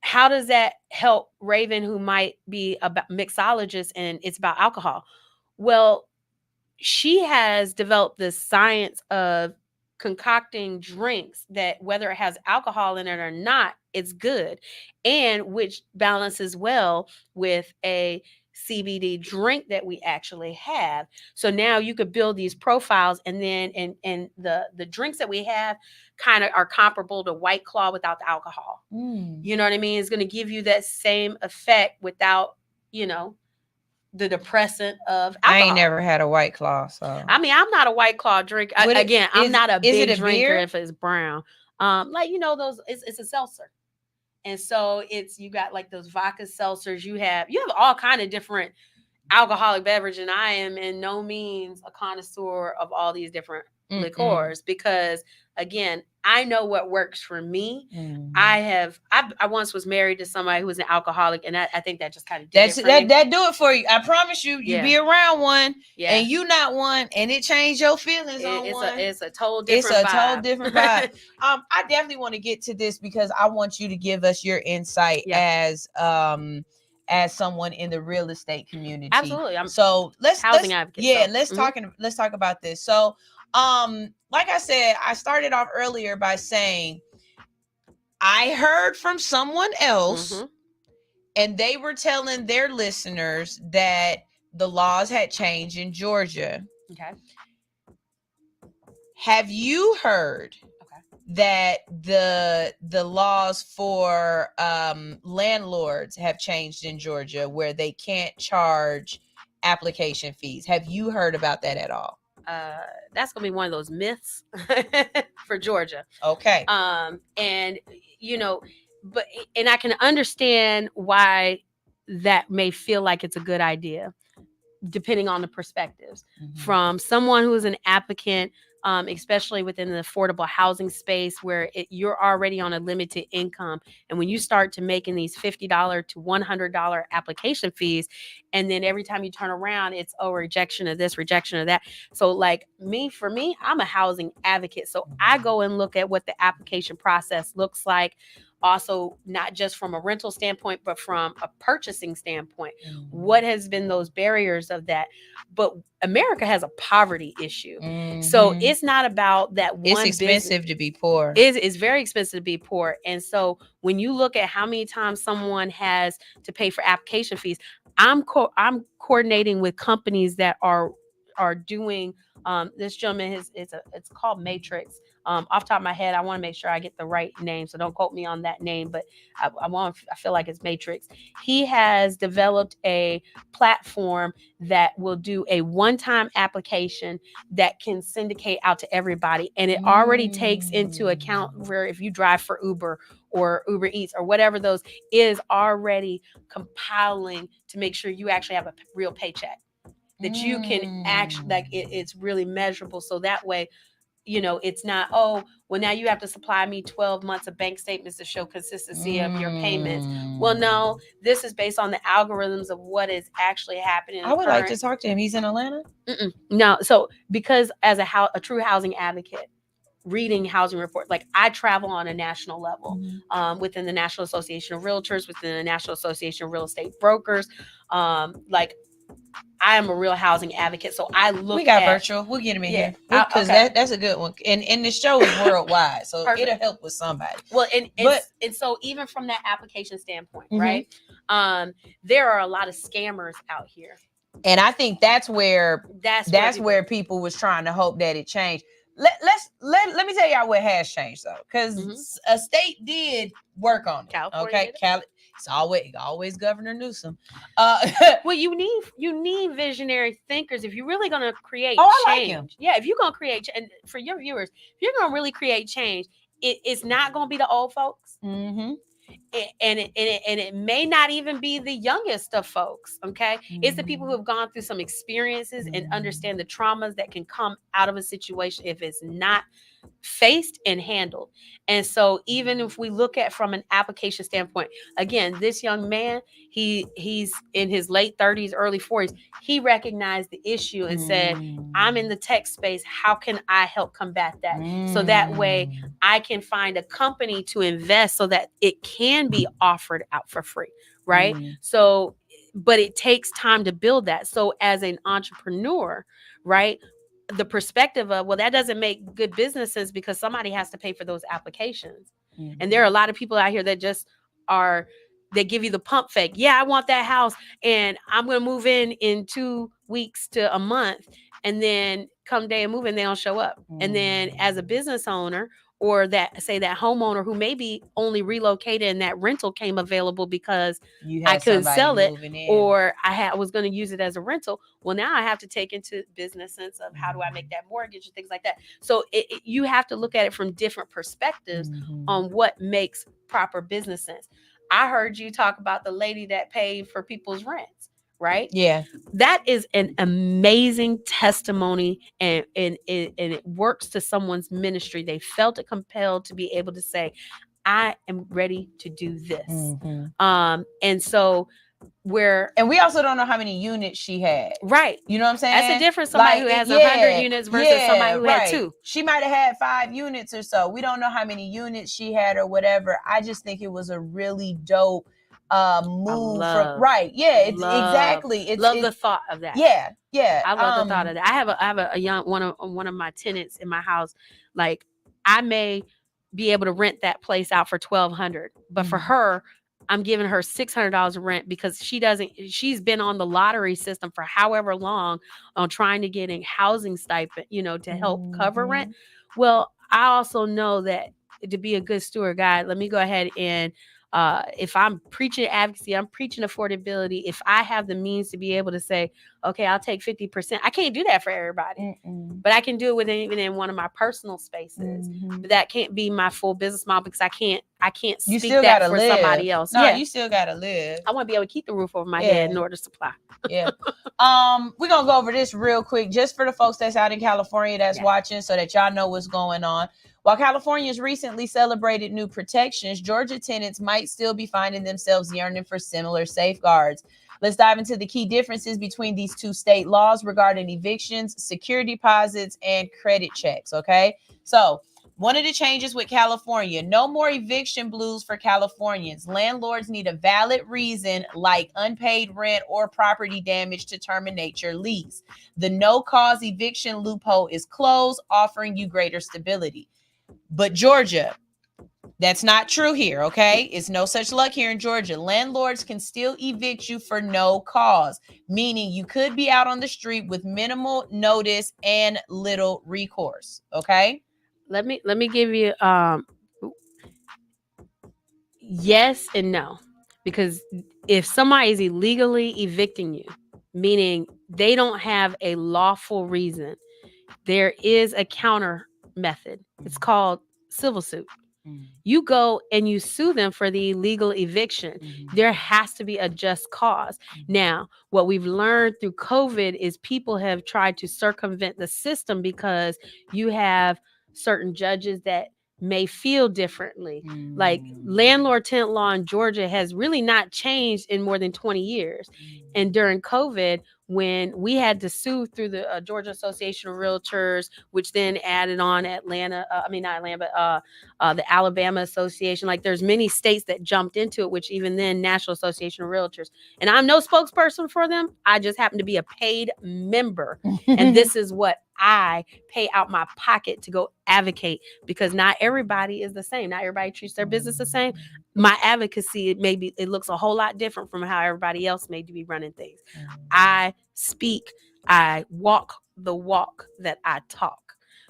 How does that help Raven, who might be a mixologist and it's about alcohol? Well, she has developed this science of concocting drinks that, whether it has alcohol in it or not, it's good, and which balances well with a CBD drink that we actually have. So now you could build these profiles, and then and the drinks that we have kind of are comparable to White Claw without the alcohol. You know what I mean? It's going to give you that same effect without, you know, the depressant of alcohol. I ain't never had a White Claw, so I mean, I'm not a White Claw drinker. Again, I'm not a is big it a drinker beer? if it's brown. Like, you know, those it's a seltzer. And so you got like those vodka seltzers. You have all kind of different alcoholic beverage, and I am in no means a connoisseur of all these different liqueurs, because again, I know what works for me. I once was married to somebody who was an alcoholic, and I think that just kind of did it for me. That do it for you. I promise you. You be around one, Yeah. and you not one, and it changed your feelings on one. It's a total different vibe. Total different vibe. I definitely want to get to this because I want you to give us your insight as someone in the real estate community. Absolutely. Let's housing advocate. Yeah, let's talk about this. So like I said, I started off earlier by saying I heard from someone else, and they were telling their listeners that the laws had changed in Georgia. Okay. Have you heard that the laws for landlords have changed in Georgia, where they can't charge application fees? Have you heard about that at all? That's gonna be one of those myths for Georgia. Okay. And you know, and I can understand why that may feel like it's a good idea, depending on the perspectives. From someone who is an applicant, especially within the affordable housing space, where you're already on a limited income, and when you start to making these $50 to $100 application fees, and then every time you turn around, it's rejection of this, rejection of that. So like for me, I'm a housing advocate, so I go and look at what the application process looks like. Also, not just from a rental standpoint, but from a purchasing standpoint. What has been those barriers of that? But America has a poverty issue. So it's not about that one. It's expensive to be poor. It's very expensive to be poor. And so when you look at how many times someone has to pay for application fees, I'm coordinating with companies that are doing this gentleman, it's called Matrix. Off the top of my head, I want to make sure I get the right name, so don't quote me on that name, but I feel like it's Matrix. He has developed a platform that will do a one-time application that can syndicate out to everybody, and it already takes into account where if you drive for Uber or Uber Eats or whatever those is already compiling to make sure you actually have a real paycheck, that you can actually, like, it's really measurable. So that way, you know, it's not, well, now you have to supply me 12 months of bank statements to show consistency of your payments. Well, no, this is based on the algorithms of what is actually happening. I would like to talk to him. He's in Atlanta? No. So because as a true housing advocate, reading housing reports, like I travel on a national level within the National Association of Realtors, within the National Association of Real Estate Brokers. Like I am a real housing advocate, so I look. We got virtual. We'll get him in here because that's a good one. And the show is worldwide, so it'll help with somebody. Well, and so even from that application standpoint, right? There are a lot of scammers out here, and I think that's where people was trying to hope that it changed. Let me tell y'all what has changed though, because a state did work on it. California, it's always Governor Newsom. Well, you need visionary thinkers if you're really going to create I change. like him. Yeah, if you're going to create, and for your viewers, if you're going to really create change, it's not going to be the old folks. And it may not even be the youngest of folks. Okay, it's the people who have gone through some experiences and understand the traumas that can come out of a situation if it's not faced and handled. And so even if we look at from an application standpoint, again, this young man, he's in his late 30s, early 40s. He recognized the issue and said, I'm in the tech space. How can I help combat that? So that way I can find a company to invest so that it can be offered out for free. Right. So, but it takes time to build that. So as an entrepreneur, right, the perspective of, well, that doesn't make good businesses because somebody has to pay for those applications. And there are a lot of people out here that just are they give you the pump fake. Yeah, I want that house and I'm going to move in 2 weeks to a month. And then come day of moving, they don't show up. And then as a business owner, or that homeowner who maybe only relocated and that rental came available because I couldn't sell it, or I was going to use it as a rental. Well, now I have to take into business sense of how do I make that mortgage and things like that. So you have to look at it from different perspectives on what makes proper business sense. I heard you talk about the lady that paid for people's rents, right? Yeah. That is an amazing testimony, and it works to someone's ministry. They felt it compelled to be able to say, I am ready to do this. And so and we also don't know how many units she had. Right. You know what I'm saying? That's the difference. Somebody who has 100 units versus somebody who had 2. She might have had 5 units or so. We don't know how many units she had or whatever. I just think it was a really dope move. Exactly. Love the thought of that. Yeah. I love the thought of that. I have a young one of my tenants in my house. Like, I may be able to rent that place out for $1,200, but for her, I'm giving her $600 rent because she's been on the lottery system for however long on trying to get a housing stipend, to help cover rent. Well, I also know that to be a good steward, God, let me go ahead and if I'm preaching advocacy, I'm preaching affordability. If I have the means to be able to say, okay, I'll take 50%. I can't do that for everybody, but I can do it even in one of my personal spaces. But that can't be my full business model because I can't speak that for somebody else. No, you still gotta live. I want to be able to keep the roof over my head in order to supply. We're gonna go over this real quick, just for the folks that's out in California that's watching, so that y'all know what's going on. While California's recently celebrated new protections, Georgia tenants might still be finding themselves yearning for similar safeguards. Let's dive into the key differences between these 2 state laws regarding evictions, security deposits, and credit checks, okay? So, one of the changes with California, no more eviction blues for Californians. Landlords need a valid reason like unpaid rent or property damage to terminate your lease. The no-cause eviction loophole is closed, offering you greater stability. But Georgia, that's not true here, okay? It's no such luck here in Georgia. Landlords can still evict you for no cause, meaning you could be out on the street with minimal notice and little recourse, okay? Let me give you yes and no. Because if somebody is illegally evicting you, meaning they don't have a lawful reason, there is a counter method. It's called civil suit. You go and you sue them for the illegal eviction. There has to be a just cause. Now, what we've learned through COVID is people have tried to circumvent the system because you have certain judges that may feel differently. Like landlord-tenant law in Georgia has really not changed in more than 20 years. And during COVID, when we had to sue through the Georgia Association of Realtors, which then added on the Alabama Association. Like, there's many states that jumped into it, which even then National Association of Realtors. And I'm no spokesperson for them. I just happen to be a paid member. And this is what I pay out my pocket to go advocate, because not everybody is the same. Not everybody treats their business the same. My advocacy, it looks a whole lot different from how everybody else may be running things. I walk the walk that I talk.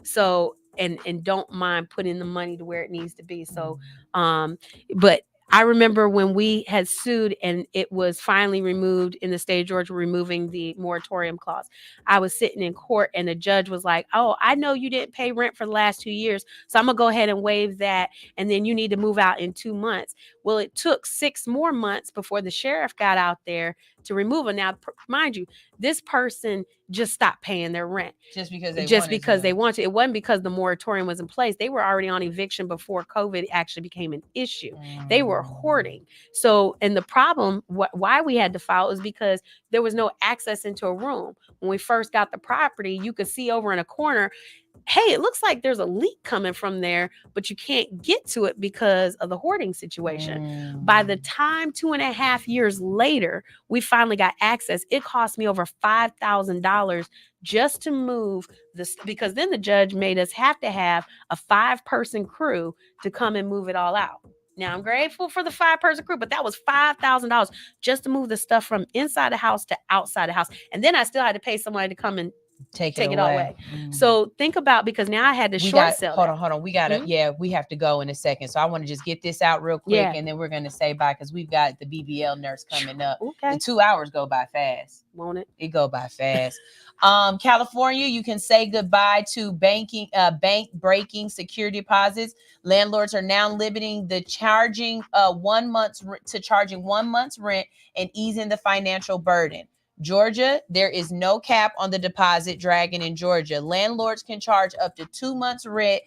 So, and don't mind putting the money to where it needs to be. So, but I remember when we had sued and it was finally removed in the state of Georgia, removing the moratorium clause. I was sitting in court and the judge was like, oh, I know you didn't pay rent for the last 2 years, so I'm gonna go ahead and waive that. And then you need to move out in 2 months. Well, it took 6 more months before the sheriff got out there to remove it. Now, mind you, this person just stopped paying their rent just because they wanted to. It wasn't because the moratorium was in place. They were already on eviction before COVID actually became an issue. They were hoarding. So, and the problem, why we had to file, is because there was no access into a room. When we first got the property, you could see over in a corner, hey, it looks like there's a leak coming from there, but you can't get to it because of the hoarding situation. By the time 2.5 years later, we finally got access. It cost me over $5,000 just to move this, because then the judge made us have to have a 5-person crew to come and move it all out. Now I'm grateful for the 5-person crew, but that was $5,000 just to move the stuff from inside the house to outside the house. And then I still had to pay somebody to come and take it all away. Mm. So think about, because now I had to short sell. Hold on. We gotta, we have to go in a second. So I want to just get this out real quick, and then we're gonna say bye because we've got the BBL nurse coming up. Okay. The 2 hours go by fast. Won't it? It go by fast. California, you can say goodbye to bank breaking security deposits. Landlords are now limiting the charging 1 month's to charging 1 month's rent and easing the financial burden. Georgia, there is no cap on the deposit dragon in Georgia. Landlords can charge up to 2 months rent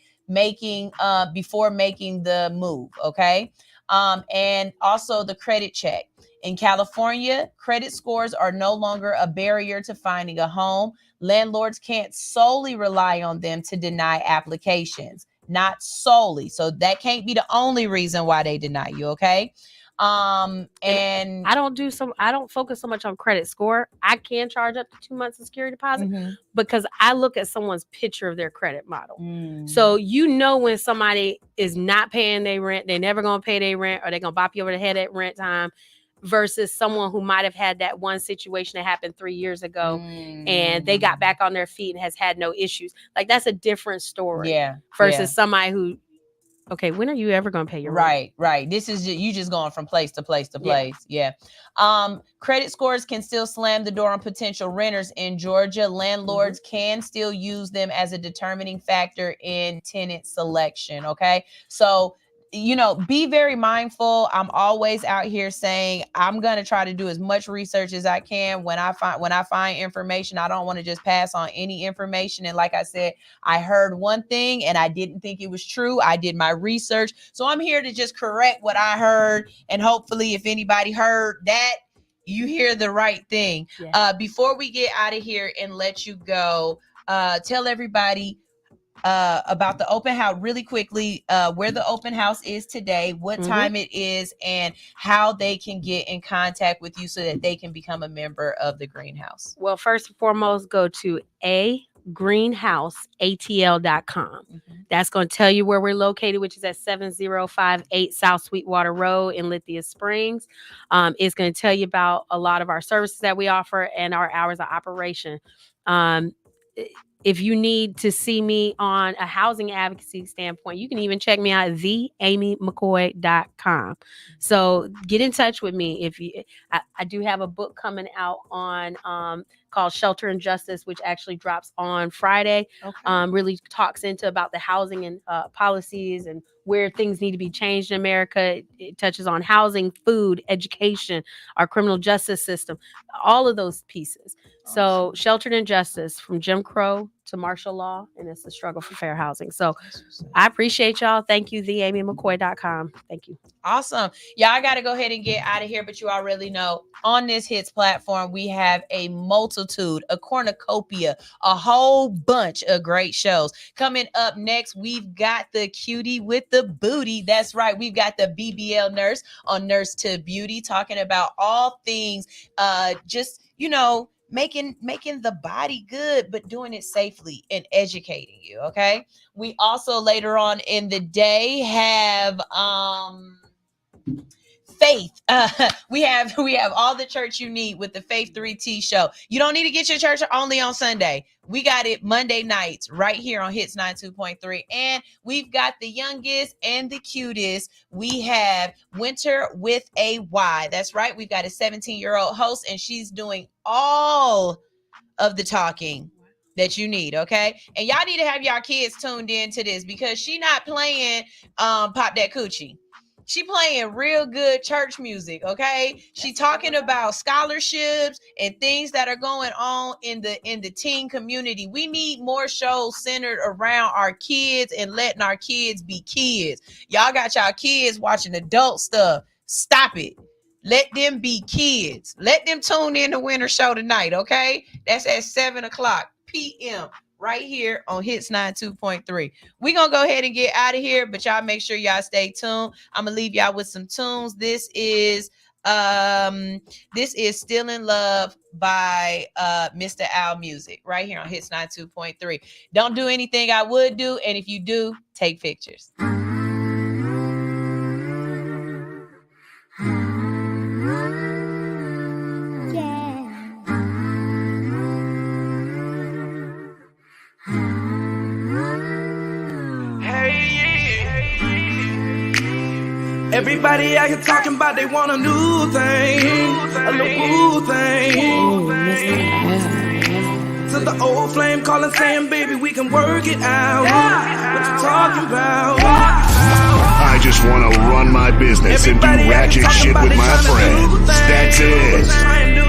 before making the move. Okay. And also the credit check. In California, credit scores are no longer a barrier to finding a home. Landlords can't solely rely on them to deny applications. Not solely. So that can't be the only reason why they deny you. Okay. And I don't focus so much on credit score. I can charge up to 2 months of security deposit because I look at someone's picture of their credit model. So when somebody is not paying their rent, they're never going to pay their rent, or they're going to bop you over the head at rent time, versus someone who might have had that one situation that happened 3 years ago and they got back on their feet and has had no issues. Like, that's a different story. Yeah. Versus somebody who, okay, when are you ever going to pay your rent? Right. This is you just going from place to place to place. Yeah. Credit scores can still slam the door on potential renters in Georgia. Landlords can still use them as a determining factor in tenant selection. Okay. So, be very mindful. I'm always out here saying I'm going to try to do as much research as I can. When I find information, I don't want to just pass on any information. And like I said, I heard one thing and I didn't think it was true. I did my research. So I'm here to just correct what I heard. And hopefully if anybody heard that, you hear the right thing. Yeah. Before we get out of here and let you go, tell everybody about the open house really quickly, where the open house is today, what time it is, and how they can get in contact with you so that they can become a member of the Greenhouse. Well, first and foremost, go to greenhouseatl.com. That's going to tell you where we're located, which is at 7058 South Sweetwater Road in Lithia Springs. It's going to tell you about a lot of our services that we offer and our hours of operation. If you need to see me on a housing advocacy standpoint, you can even check me out at theamymccoy.com. So get in touch with me. I do have a book coming out on called Shelter and Justice, which actually drops on Friday. Okay. Really talks about the housing and policies and where things need to be changed in America. It touches on housing, food, education, our criminal justice system, all of those pieces. Awesome. So Sheltered in Justice, from Jim Crow to martial law, and it's the struggle for fair housing. So I appreciate y'all. Thank you, theamymccoy.com. Thank you. Awesome. Yeah, I got to go ahead and get out of here, but you already know on this Hits platform, we have a multitude, a cornucopia, a whole bunch of great shows. Coming up next, we've got the cutie with the booty. That's right. We've got the BBL nurse on Nurse to Beauty, talking about all things making the body good, but doing it safely and educating you. Okay. We also later on in the day have Faith. We have all the church you need with the Faith 3T show. You don't need to get your church only on Sunday. We got it Monday nights right here on Hits 92.3. And we've got the youngest and the cutest. We have Winter with a Y. That's right. We've got a 17-year-old host, and she's doing all of the talking that you need. Okay. And y'all need to have y'all kids tuned in to this, because she not playing Pop That Coochie. She playing real good church music, okay? She talking about scholarships and things that are going on in the teen community. We need more shows centered around our kids and letting our kids be kids. Y'all got y'all kids watching adult stuff. Stop it. Let them be kids. Let them tune in to Winter Show tonight, okay? That's at 7:00 p.m. right here on Hits 92.3. We're going to go ahead and get out of here, but y'all make sure y'all stay tuned. I'm going to leave y'all with some tunes. This is Still in Love by Mr. Al Music right here on Hits 92.3. Don't do anything I would do, and if you do, take pictures. Everybody out here talking about they want a new thing, a little woo thing. To the old flame calling saying, baby, we can work it out. What you talking about? I just wanna run my business and do ratchet shit with my friends. That's it.